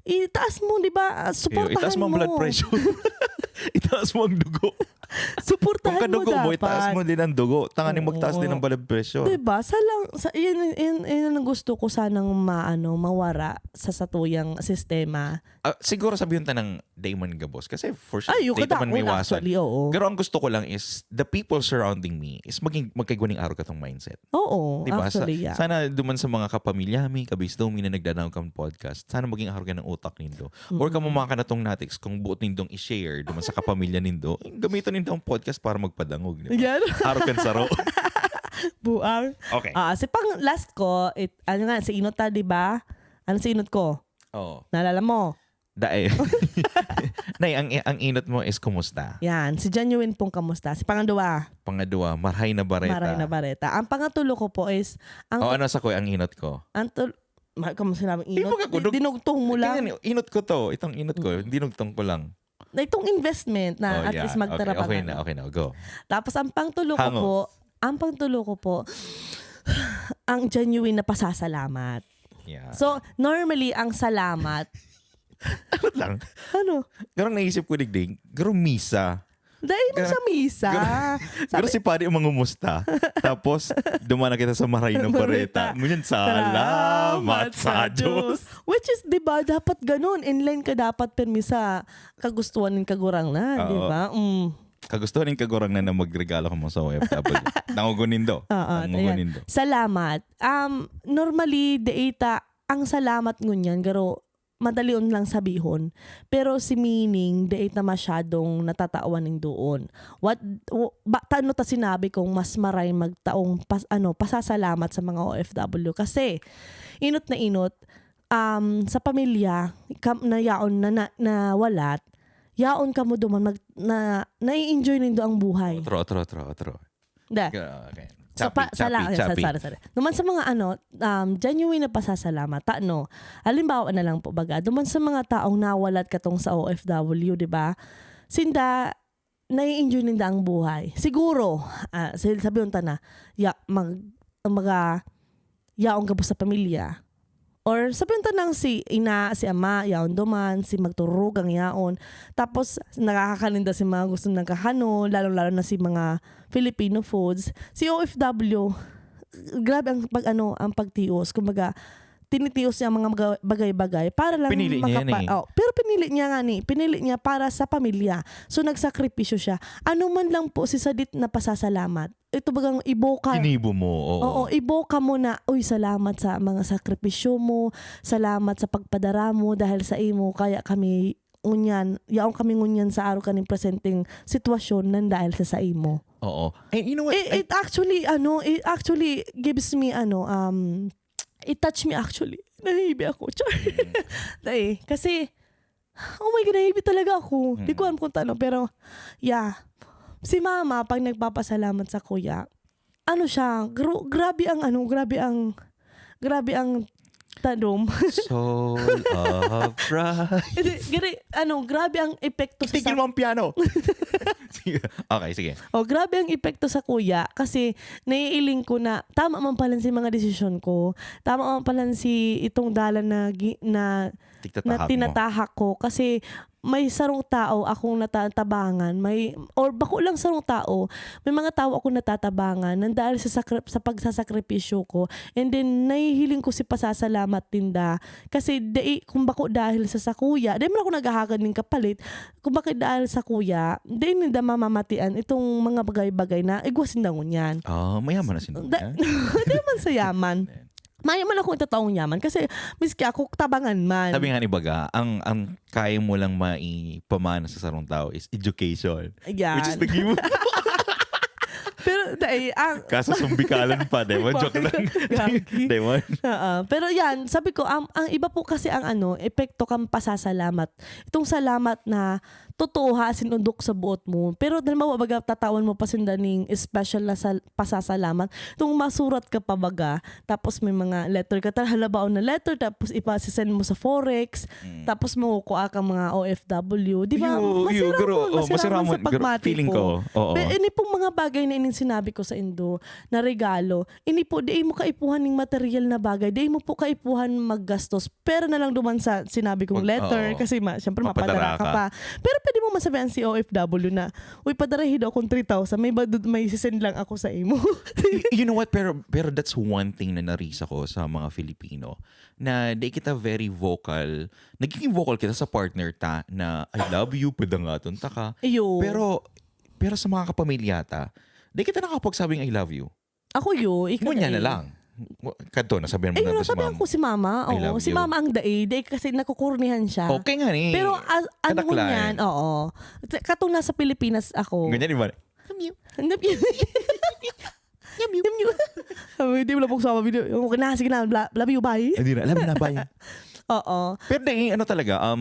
[SPEAKER 2] itaas mo, di ba? Suportahan
[SPEAKER 1] itaas mo ang blood pressure. Itaas mo ang dugo.
[SPEAKER 2] Suportahan
[SPEAKER 1] kung kadugo mo,
[SPEAKER 2] dapat.
[SPEAKER 1] itaas mo din ang dugo. Tanganin magtaas din ang blood pressure.
[SPEAKER 2] Diba? Yan ang gusto ko sanang mawara sa satuyang sistema.
[SPEAKER 1] Siguro sabihin ta ng Damon Gabos. Kasi for sure,
[SPEAKER 2] yung
[SPEAKER 1] data man may wasan.
[SPEAKER 2] actually, oo.
[SPEAKER 1] Pero ang gusto ko lang is the people surrounding me is magkiguning araw katong mindset.
[SPEAKER 2] Oo,
[SPEAKER 1] diba?
[SPEAKER 2] actually, yeah.
[SPEAKER 1] Sana duman sa mga kapamilya mi, kabisdaw mi na nagdanaw kang podcast, sana maging araw ka ng utak nindo. Or kamo mga kanatong natics, kung buot nindong i-share duman sa kapamilya nindo, gamiton nindo ang podcast para magpadangog. Diba?
[SPEAKER 2] Yan.
[SPEAKER 1] Araw kan saro.
[SPEAKER 2] Buang.
[SPEAKER 1] Okay.
[SPEAKER 2] Si pang last ko, si Inot ta, di ba? Ano si Inot ko?
[SPEAKER 1] Oo.
[SPEAKER 2] Naalala mo?
[SPEAKER 1] Dae. Nay, ang inot mo is kumusta?
[SPEAKER 2] Yan, si Genuine pong kamusta. Si pangadua,
[SPEAKER 1] Marhay na bareta.
[SPEAKER 2] Maray na Bareta. Ang pangatulo ko po is,
[SPEAKER 1] ano sa ko ang inot ko?
[SPEAKER 2] Kamusta namin Inot?
[SPEAKER 1] Di mo
[SPEAKER 2] Dinugtong mo lang.
[SPEAKER 1] Inot ko to. Itong inot ko. Dinugtong ko lang.
[SPEAKER 2] Na itong investment na at least magtarabangan.
[SPEAKER 1] Okay na. Go.
[SPEAKER 2] Tapos ang pangtulo ko po, ang genuine na pasasalamat.
[SPEAKER 1] Yeah.
[SPEAKER 2] So, normally, ang salamat,
[SPEAKER 1] Ano lang?
[SPEAKER 2] ano?
[SPEAKER 1] Garang naisip ko digdig. Garang misa.
[SPEAKER 2] Dahil mo sa misa.
[SPEAKER 1] Garang si Pari mangumusta. Tapos, dumana kita sa Maray na Bareta. Ngunyan, salamat sa Diyos.
[SPEAKER 2] Which is, di ba, dapat ganun. Inline ka dapat permisa kagustuhan ng kagurang na, di ba?
[SPEAKER 1] Kagustuhan ng kagurang na magregalo ka mo sa OFW. Nangugunin do. Nangugunin do.
[SPEAKER 2] Salamat. Normally, deita, ang salamat ngunyan, garo, madalion lang sabihon. Pero si meaning, di na masyadong natatawanin doon. Tano ta sinabi kong mas maray magtaong pasasalamat sa mga OFW. Kasi, inot na inot, sa pamilya, na yaon na walat, yaon ka mo duman, nai-enjoy nindo ang buhay.
[SPEAKER 1] Otro.
[SPEAKER 2] Da.
[SPEAKER 1] Okay.
[SPEAKER 2] Sorry. Duman sa mga genuine na pasasalamat, halimbawa na lang po baga, duman sa mga taong nawalat katong sa OFW, di ba? Sinda, nai-enjoy ninda ang buhay. Siguro, sabihin ta na, yaong gabo sa pamilya. Or sabihin ta nang si ina, si ama, yaon duman, si magturog ang yaon. Tapos nakakakaninda si mga gusto ng kahano, lalo-lalo na si mga Filipino foods. Si OFW, grabe ang ang pagtios. Kumbaga, tinitios niya ang mga bagay-bagay para lang
[SPEAKER 1] pinili niya yan
[SPEAKER 2] pero pinili niya nga pinili niya para sa pamilya. So nagsakripisyo siya. Ano man lang po si Sadit na pasasalamat. Ito bagang iboka.
[SPEAKER 1] Inibo mo.
[SPEAKER 2] Oo, iboka mo na, uy, salamat sa mga sakripisyo mo, salamat sa pagpadara mo dahil sa imo kaya kami yaong kami ngunyan sa araw kaning presenteng sitwasyon nan dahil sa imo.
[SPEAKER 1] Oo. And you know what?
[SPEAKER 2] It actually gives me it touched me actually. Nahibi ako. Kasi, oh my God, nahibi talaga ako. Di ko alam kung tano. Pero, yeah. Si mama, pag nagpapasalamat sa kuya, siya, grabe ang tanong.
[SPEAKER 1] Soul of pride.
[SPEAKER 2] Grabe ang epekto sa...
[SPEAKER 1] Tigil mo ang piano. Okay, sige.
[SPEAKER 2] Grabe ang epekto sa kuya kasi naiiling ko na tama man pala si mga desisyon ko. Tama man pala si itong dalan na tinatahak ko kasi may sarong tao akong natatabangan, or bako lang sarong tao, may mga tao akong natatabangan nang dahil sa pagsasakripisyo ko, and then nahihiling ko si pasasalamat tinda kasi kung bako dahil sa kuya, dahil mo ako naghahagan ng kapalit, kung bakit dahil sa kuya, dahil ninda mamamatian itong mga bagay-bagay na igwasin na ngunyan.
[SPEAKER 1] Mayaman na sinunod.
[SPEAKER 2] Dahil man sa yaman. Mayaman ako itataong yaman kasi miski ako tabangan man.
[SPEAKER 1] Sabi nga ni Baga, ang kaya mo lang maipamana sa sarong tao is education.
[SPEAKER 2] Yan.
[SPEAKER 1] Which is the given.
[SPEAKER 2] Pero
[SPEAKER 1] kaso sumbikalan pa, Demon. Joke lang. Demon.
[SPEAKER 2] Pero yan, sabi ko, ang iba po kasi ang epekto kang pasasalamat. Itong salamat na totoo sinundok sa buot mo. Pero dahil mawabaga tatawan mo pa sindaning special na pasasalamat. Itong masurat ka pa baga, tapos may mga letter ka, halabaon na letter, tapos ipasisend mo sa Forex, tapos makukuha ka mga OFW. Di ba? Masiraman sa pagmati
[SPEAKER 1] feeling
[SPEAKER 2] po.
[SPEAKER 1] ko.
[SPEAKER 2] Pero ini pong mga bagay na sinabi ko sa Indo na regalo, ini po, di mo kaipuhan ng material na bagay, di mo po kaipuhan maggastos. Pero na lang duman sa sinabi kong letter, kasi syempre mapadara ka pa. Pero pwede mo masabihan si OFW na, uy, padarahin daw akong 3,000, may sisend lang ako sa imo.
[SPEAKER 1] You know what? Pero that's one thing na narisa ko sa mga Filipino, na di kita very vocal. Nagiging vocal kita sa partner ta na, I love you, padangaton ta ka.
[SPEAKER 2] Ayo.
[SPEAKER 1] Pero sa mga kapamilyata, di kita nakapagsabing I love you.
[SPEAKER 2] Ako
[SPEAKER 1] Ngunya na lang. Kadto, nasabihan mo na si mama.
[SPEAKER 2] Ko si mama. Oo, si mama ang daig kasi nakukurnihan siya.
[SPEAKER 1] Okay nga ni.
[SPEAKER 2] Pero ano ko niyan, oo. Katong nasa Pilipinas ako.
[SPEAKER 1] Ganyan, di ba?
[SPEAKER 2] Hindi mo lang pong sama video. Okay na, sige na, love you, bye.
[SPEAKER 1] Hindi na, alam na ba yan?
[SPEAKER 2] Oo.
[SPEAKER 1] Pero talaga,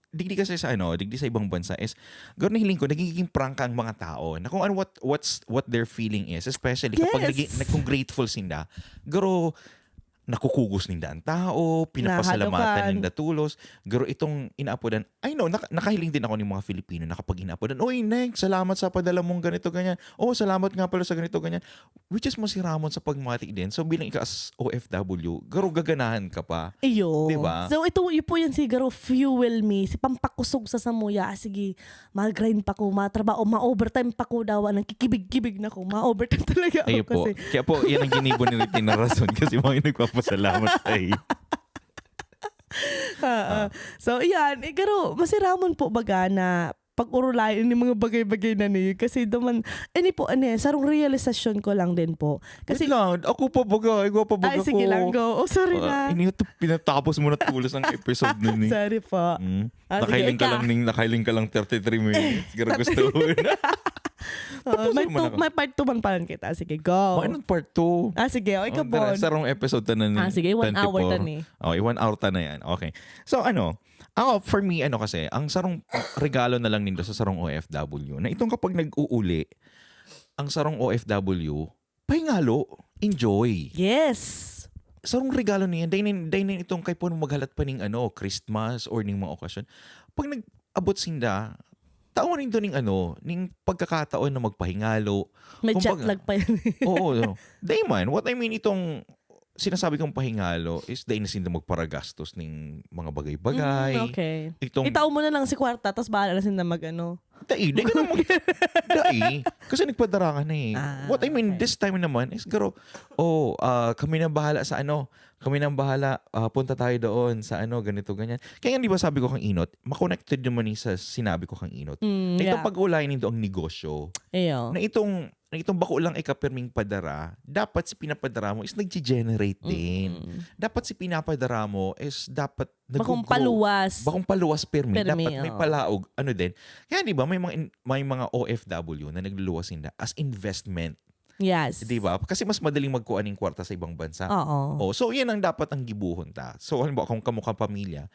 [SPEAKER 1] digdi kasi sa digdi sa ibang bansa is gano'n na hiling ko, nagiging prangka ang mga tao na kung what their feeling is, especially kapag kung grateful sinda, garo nakukugos ninda ang tao, pinapasalamatan ninda tulos, garo itong inaapodan. I know, nakahiling din ako ng mga Filipino na kapag inaapodan, oy, next, salamat sa padala mong ganito, ganyan. Oh, salamat nga pala sa ganito, ganyan. Which is masiramon sa pagmati din. So, bilang ika as OFW, garo gaganahan ka pa.
[SPEAKER 2] Iyo.
[SPEAKER 1] Diba?
[SPEAKER 2] So, ito po yan si garo fuel me, si pampakusog sa samuya. Sige, mag-grind pa ko, matrabaho, ma-overtime pa ko daw, nang kikibig-kibig na ko, ma-overtime talaga ako.
[SPEAKER 1] Ayun po.
[SPEAKER 2] Kasi...
[SPEAKER 1] Kaya po, yan ang ginibo ni Ritin na rason kasi mga nagpapasalamat tayo.
[SPEAKER 2] So, yan. Garo, masiramon po baga na pag-urulayan ng mga bagay-bagay na niyo. Kasi duman, sarong realisasyon ko lang din po.
[SPEAKER 1] Kasi
[SPEAKER 2] Kasi,
[SPEAKER 1] lang, ako pa baga, ikaw pa baga
[SPEAKER 2] ay, sige
[SPEAKER 1] ko.
[SPEAKER 2] lang, go. Oh, sorry na.
[SPEAKER 1] Pinatapos mo na tulos ang episode nun eh.
[SPEAKER 2] Sorry po. Ah, sige,
[SPEAKER 1] Nakailing ka lang 33 minutes. Siguro gusto mo na.
[SPEAKER 2] May part 2 man pala kita. Sige, go.
[SPEAKER 1] Anong part 2?
[SPEAKER 2] Sige, ikaw po.
[SPEAKER 1] Sarong episode ta na
[SPEAKER 2] Sige, 1 hour ta ni.
[SPEAKER 1] Okay, 1 hour ta na yan. Okay. So for me, kasi, ang sarong regalo na lang nindo sa sarong OFW, na itong kapag nag-uuli, ang sarong OFW, pahingalo, enjoy.
[SPEAKER 2] Yes.
[SPEAKER 1] Sarong regalo niyan, dahil itong kay po maghalat pa ning Christmas or ning mga okasyon. Pag nag-abot sinda, taon rin doon ning pagkakataon na magpahingalo.
[SPEAKER 2] May jet lag pa yan.
[SPEAKER 1] Oo. Dayman, what I mean itong sinasabi kong pahingalo is dahil na sinda magparagastos ning mga bagay-bagay.
[SPEAKER 2] Okay.
[SPEAKER 1] Itong,
[SPEAKER 2] Itaw mo na lang si Kwarta, tapos bahala na sila
[SPEAKER 1] Dahil ka na dahil. Kasi nagpadara ka na eh. What I mean, this time naman is kami na bahala sa kami nang bahala, punta tayo doon sa ganito, ganyan. Kaya di ba sabi ko kang Inot, makonected naman sa sinabi ko kang Inot. Itong pag-ulayan nito ang negosyo.
[SPEAKER 2] Eyo.
[SPEAKER 1] Na itong bako lang ikapirming padara, dapat si pinapadara mo is nag-generate din. Dapat si pinapadara mo is dapat
[SPEAKER 2] Bakong paluwas.
[SPEAKER 1] Bakong paluwas permi. Dapat may
[SPEAKER 2] oo.
[SPEAKER 1] palaog. Din. Kaya di ba may mga OFW na nagluluwas nila as investment.
[SPEAKER 2] Yes.
[SPEAKER 1] Di ba? Kasi mas madaling magkuha ng kwarta sa ibang bansa.
[SPEAKER 2] Oo.
[SPEAKER 1] So yan ang dapat ang gibuhon ta. So halimbawa kung kamukha pamilya,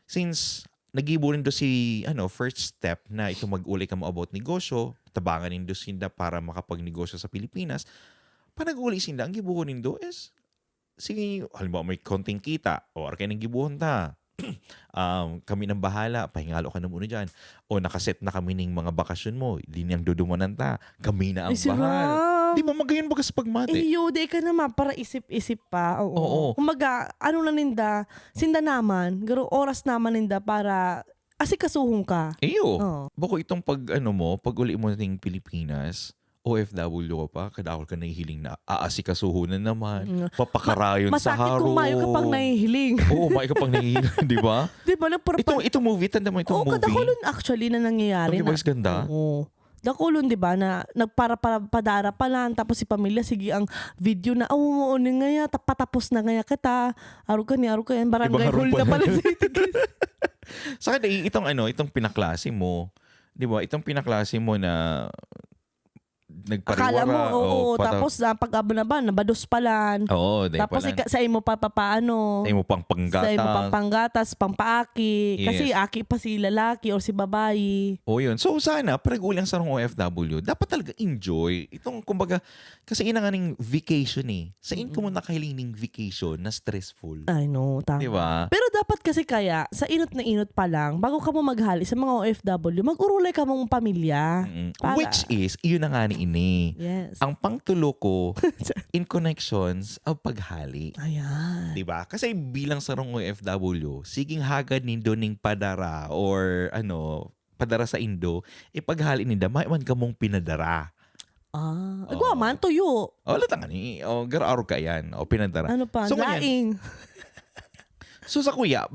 [SPEAKER 1] since nagibo rin do si first step na ito mag-uli ka mo about negosyo, tabangan nindo sinda para makapagnegosyo sa Pilipinas. Panag-uli sinda, ang gibuhon nindo is halimbawa may konting kita o kayo nang gibuhon ta. Kami nang bahala, pahingalo ka na muna dyan. O nakaset na kami ng mga bakasyon mo, di niyang dudumanan ta. Kami na ang bahal. Di ba magayon baga sa pagmati?
[SPEAKER 2] Di ka naman para isip-isip pa.
[SPEAKER 1] Oo.
[SPEAKER 2] Kumaga, na ninda, sinda naman, garo oras naman ninda para asikasuhong ka. Oo.
[SPEAKER 1] Bako itong pag-uli mo ng Pilipinas, OFW ka pa, kadakol ka nahihiling na aasikasuho na naman, papakarayon sa
[SPEAKER 2] Masakit
[SPEAKER 1] haro.
[SPEAKER 2] kung mayo ka pang nahihiling.
[SPEAKER 1] Oo, mayo ka pang nahihiling, di ba?
[SPEAKER 2] Di ba?
[SPEAKER 1] Itong movie, tanda mo itong movie.
[SPEAKER 2] Kadakulon actually na nangyayari.
[SPEAKER 1] Ang ganda.
[SPEAKER 2] Oo. Dakulon, di ba, na nagpara padara pa lang, tapos si pamilya, sige ang video na, nga patapos na nga kita, aro ka yan, barangay hall na pala.
[SPEAKER 1] Sa akin, itong pinaklase mo, di ba, itong pinaklase mo na nagpariwara.
[SPEAKER 2] Akala mo, tapos pag-aba nabados pala.
[SPEAKER 1] Oo,
[SPEAKER 2] tapos sa imo papaano.
[SPEAKER 1] Sa imo pang panggatas.
[SPEAKER 2] Sa imo pang panggatas, pampaaki.
[SPEAKER 1] Yes.
[SPEAKER 2] Kasi aki pa si lalaki or si babae.
[SPEAKER 1] Yun. So sana, ulang sarong OFW, dapat talaga enjoy. Itong, kumbaga, kasi ina nga ng vacation eh. Sa ko mo nakahiling ng vacation na stressful.
[SPEAKER 2] I know, tama.
[SPEAKER 1] Diba?
[SPEAKER 2] Pero dapat kasi kaya, sa inot na inot pa lang, bago ka mo maghali sa mga OFW, mag-urulay ka mong pamilya.
[SPEAKER 1] Which is, yun na nga ni ini.
[SPEAKER 2] Yes.
[SPEAKER 1] Ang pangtulo ko, in connections of paghali.
[SPEAKER 2] Ayan.
[SPEAKER 1] Diba? Kasi bilang sarong OFW, siging hagad nindo ning padara or padara sa Indo, ipaghali ninda, may man ka mong pinadara.
[SPEAKER 2] Agwa man, tuyo.
[SPEAKER 1] Latang ni. Garo ka yan. Pinadara.
[SPEAKER 2] Ano pa?
[SPEAKER 1] So,
[SPEAKER 2] laing.
[SPEAKER 1] So sa kuya,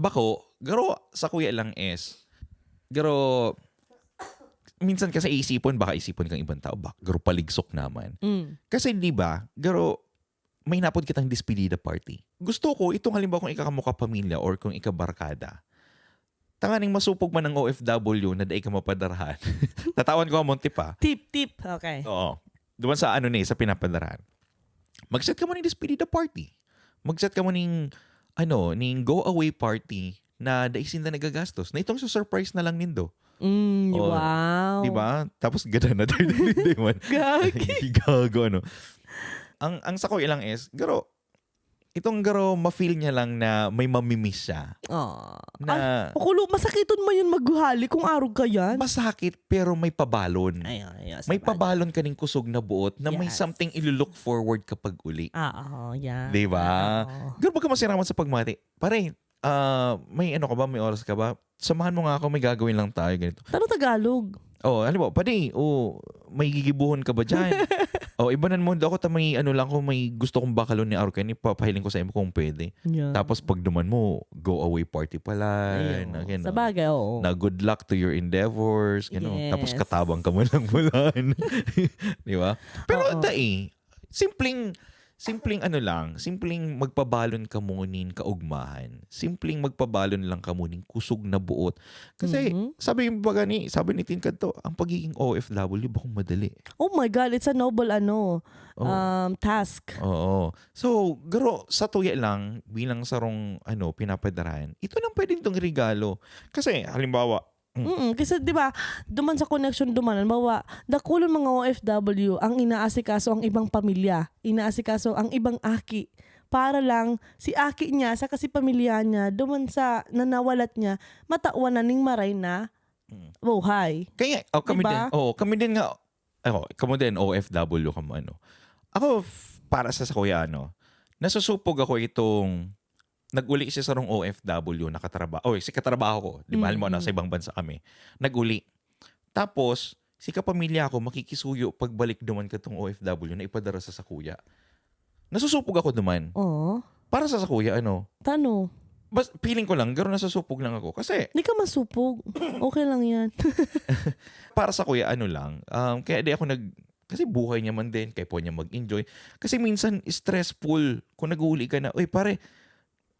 [SPEAKER 1] garo sa kuya lang is, garo, minsan kasi baka isipon kang ibang tao, garo paligsok naman. Kasi di ba, garo, may napod kitang despedida party. Gusto ko, itong halimbawa kung ikakamukha pamilya or kung ikabarkada, tanganing masupog man ng OFW na daig ka mapadarahan. Tatawan ko ang monte pa.
[SPEAKER 2] Tip. Okay.
[SPEAKER 1] Oo. Doon sa sa pinapadarahan. Mag-set ka mo ng despedida party. Mag-set ka mo ng go away party na daisin na nagagastos. Na itong surprise na lang nindo.
[SPEAKER 2] Wow.
[SPEAKER 1] Diba? Tapos ganda na tayo din man. Gago, Ang sa ko ilang is, itong ma-feel niya lang na may mamimiss siya. Na
[SPEAKER 2] masakiton mo yun maghuhali kung arog ka yan.
[SPEAKER 1] Masakit pero may pabalon.
[SPEAKER 2] Yes,
[SPEAKER 1] may pabalon ka ning kusog na buot na may
[SPEAKER 2] Yes.
[SPEAKER 1] something ilulook forward kapag uli.
[SPEAKER 2] Yeah.
[SPEAKER 1] Diba? Garo ba ka masiraman sa pagmati? Pare, may ka ba? May oras ka ba? Samahan mo nga ako, may gagawin lang tayo ganito.
[SPEAKER 2] Tanong Tagalog.
[SPEAKER 1] Pwede. May gigibuhon ka ba dyan? Ibanan mo ako may ano lang ko, may gusto kong bakalon ni Arcan, ipapahiling ko sa imo kung pwede.
[SPEAKER 2] Yeah.
[SPEAKER 1] Tapos pag duman mo, go away party pala.
[SPEAKER 2] Ayun.
[SPEAKER 1] Na, gano'n.
[SPEAKER 2] Sa bagay, oo.
[SPEAKER 1] Na good luck to your endeavors. Gano'n.
[SPEAKER 2] Yes.
[SPEAKER 1] Tapos katabang ka mo lang bulan. Di ba? Pero
[SPEAKER 2] Oo.
[SPEAKER 1] simpleng ano lang, simpleng magpabalon ka munin kaugmahan. Simpleng magpabalon lang ka munin kusog na buot. Kasi sabi ni Tin Kadto, ang pagiging OFW bakong madali.
[SPEAKER 2] Oh my God, it's a noble task.
[SPEAKER 1] Oo. So, garo sa tuya lang bilang sarong pinapadarahan. Ito lang pwedeng tong regalo. Kasi halimbawa,
[SPEAKER 2] Kasi 'di ba, duman sa connection bawa dakulon mga OFW ang inaasikaso ang ibang pamilya, inaasikaso ang ibang aki para lang si aki niya sa kasi pamilya niya duman sa nanawalat niya matawan na ning maray na buhay.
[SPEAKER 1] kaya kami
[SPEAKER 2] Diba?
[SPEAKER 1] kami din nga kamo din OFW kamo Ako para sa kuya nasusupog ako itong nag-uli siya sa rong OFW nakatrabaho. Si katrabaho ko, di ba? Alam mo, nasa ibang bansa kami. Nag-uli. Tapos, si kapamilya ko makikisuyo pagbalik duman ka tong OFW na ipadara sa kuya. Nasusupog ako duman.
[SPEAKER 2] Oo.
[SPEAKER 1] Para sa kuya,
[SPEAKER 2] Tano?
[SPEAKER 1] feeling ko lang, garo nasusupog lang ako. Kasi,
[SPEAKER 2] Hindi ka masupog. Okay lang yan.
[SPEAKER 1] para sa kuya, lang. Kaya di ako kasi buhay niya man din, kaya po niya mag-enjoy. Kasi minsan, stressful. Kung nag-uli ka na, pare,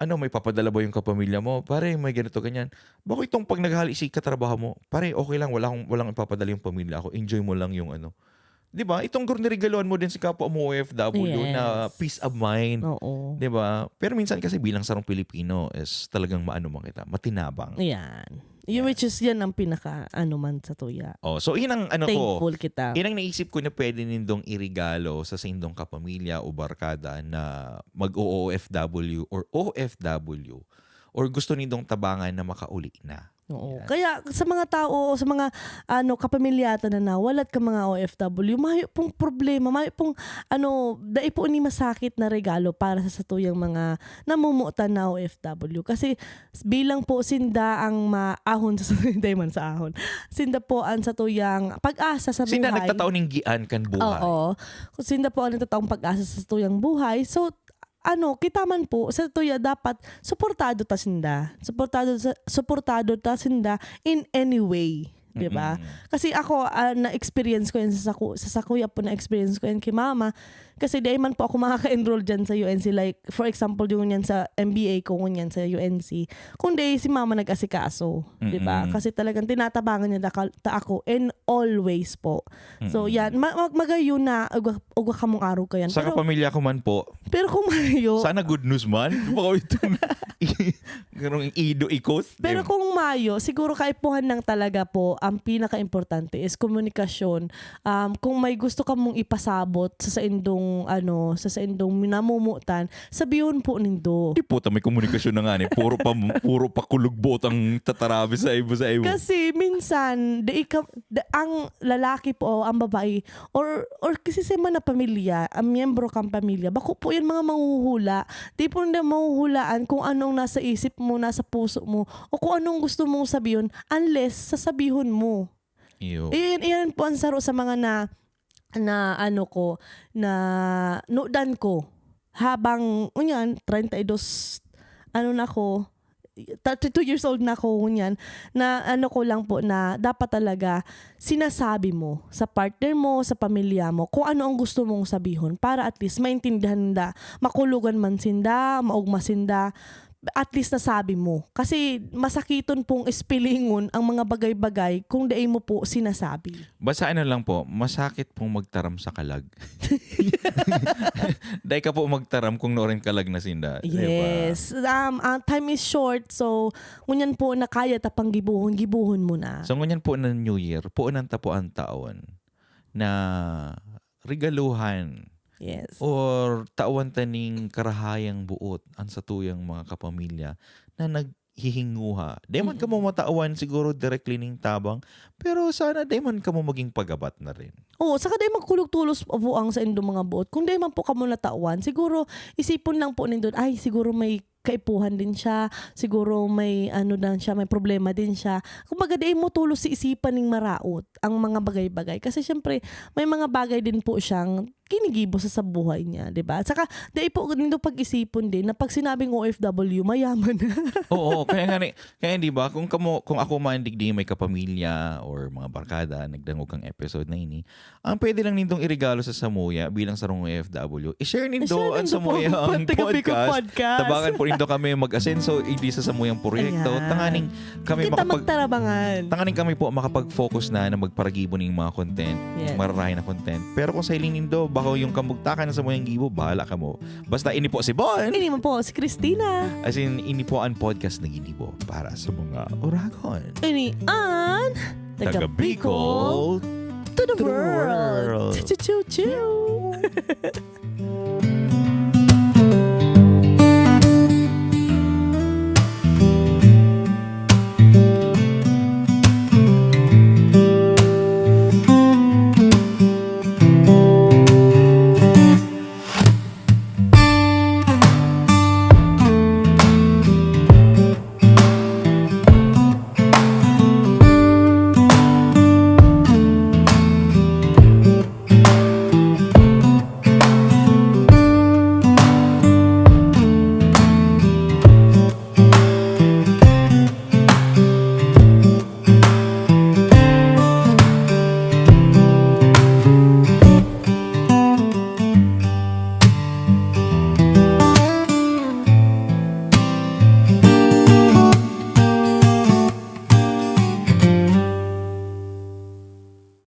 [SPEAKER 1] may papadala ba yung kapamilya mo? Pare, may ganito, ganyan. Bakit itong pag naghali si katrabaho mo? Pare, okay lang, walang ipapadala yung pamilya ako. Enjoy mo lang yung Di ba? Itong regaloan mo din si kapwa mo OFW
[SPEAKER 2] Yes.
[SPEAKER 1] na peace of mind.
[SPEAKER 2] Oo.
[SPEAKER 1] Di ba? Pero minsan kasi bilang sarong Pilipino is talagang matinabang.
[SPEAKER 2] Yan. Yung which is yan ang pinaka man sa tuya.
[SPEAKER 1] So yun ang ko.
[SPEAKER 2] Thankful kita.
[SPEAKER 1] Yun ang naisip ko na pwede nindong irigalo sa indong kapamilya o barkada na mag-OFW or OFW or gusto nindong tabangan na makauli na.
[SPEAKER 2] Oo. Kaya sa mga tao, sa mga kapamilyata na nawalat ka mga OFW, mayo pong problema, mayo pong dai po ni masakit na regalo para sa satuyang mga namumutan na OFW. Kasi bilang po sinda ang maahon sa dayman sa ahon. Sinda po ang satuyang pag-asa sa buhay.
[SPEAKER 1] Sinda nagtataon ng gian kan buhay.
[SPEAKER 2] Oo. Sinda po ang nagtataong pag-asa sa satuyang buhay. So kita man po sa tuya dapat suportado ta sinda. Suportado ta sinda in any way, 'di ba? Kasi ako na-experience ko yan sa kuya po na-experience ko yan kay mama. Kasi di man po ako makaka-enroll dyan sa UNC. Like, for example, yung yan sa MBA ko, yan sa UNC. Kung di si mama nag-asikaso. Di ba? Kasi talagang tinatabangan niya ta ako and always po. So, yan. Magayo na uga ka mong araw ka yan.
[SPEAKER 1] Sa kapamilya ko man po,
[SPEAKER 2] Pero kung mayo,
[SPEAKER 1] sana good news man. Baka itong ganong ikot.
[SPEAKER 2] pero kung mayo, siguro kaipuhan lang talaga po, ang pinaka-importante is komunikasyon. Kung may gusto ka mong ipasabot sa indong minamumutan, sabihin po nindo.
[SPEAKER 1] Di puta, may komunikasyon na nga ni. Puro pa kulugbot ang tatarabi sa ibo.
[SPEAKER 2] Kasi minsan, ang lalaki po, ang babae, or kasi sa mga pamilya, ang miyembro kang pamilya, bako po yan mga manghuhula. Di po na mahuhulaan kung anong nasa isip mo, nasa puso mo, o kung anong gusto mong sabihin, unless sasabihon mo. Iyan po ang saro sa mga na nudan ko. Habang, 32 years old na ako, na ko lang po na dapat talaga sinasabi mo sa partner mo, sa pamilya mo, kung ano ang gusto mong sabihon para at least maintindihan makulugan man sinda, maugma sinda, at least nasabi mo. Kasi masakiton pong ispilingon ang mga bagay-bagay kung dai mo po sinasabi.
[SPEAKER 1] Basta lang po, masakit pong magtaram sa kalag. Dahil ka po magtaram kung noorin kalag na sinda.
[SPEAKER 2] Yes.
[SPEAKER 1] Diba?
[SPEAKER 2] Time is short, so ngunyan po na kaya tapang gibuhon mo na.
[SPEAKER 1] So ngunyan po ng New Year, po ang taon na regaluhan.
[SPEAKER 2] Yes.
[SPEAKER 1] Or tawan taning karahayang buot ang satuyang mga kapamilya na naghihinguha. Di man ka mo matawan siguro directly ning tabang, pero sana di man ka mo maging pagabat na rin.
[SPEAKER 2] Oo, saka di magkulog-tulos po ang sa indong mga buot. Kung di man po kamo natawan, siguro isipon lang po nindon, ay siguro may kaipuhan din siya, siguro may may problema din siya. Kumbaga di mo tulos si isipan ning maraot ang mga bagay-bagay. Kasi syempre, may mga bagay din po siyang kinigibo sa buhay niya, di ba? Saka, dahil po, nito pag-isipon din, na pag sinabing OFW, mayaman na.
[SPEAKER 1] Oo, kaya di ba, kung ako man digdi may kapamilya or mga barkada, nagdangog kang episode na ini, ang pwede lang nindong irigalo sa Samuya bilang sarong OFW, i-share nindo ang Samuya ang podcast. Tabangan po nindo kami mag-asenso, hindi sa Samuyang proyekto.
[SPEAKER 2] Ayan.
[SPEAKER 1] Tanganing kami
[SPEAKER 2] Kita magtarabangan.
[SPEAKER 1] Tanganing kami po makapag-focus na magparagibo ng mga content,
[SPEAKER 2] Yes.
[SPEAKER 1] mararahin na content. Pero kung sa iling nindo, baka yung kamugtakan sa Samuyang Gibo, bahala ka mo. Basta ini po si Bon.
[SPEAKER 2] Hindi man po si Christina.
[SPEAKER 1] As in, ini po ang podcast na ginibo para sa mga Oragon.
[SPEAKER 2] Ini an taga Bicol to the world. Choo choo choo.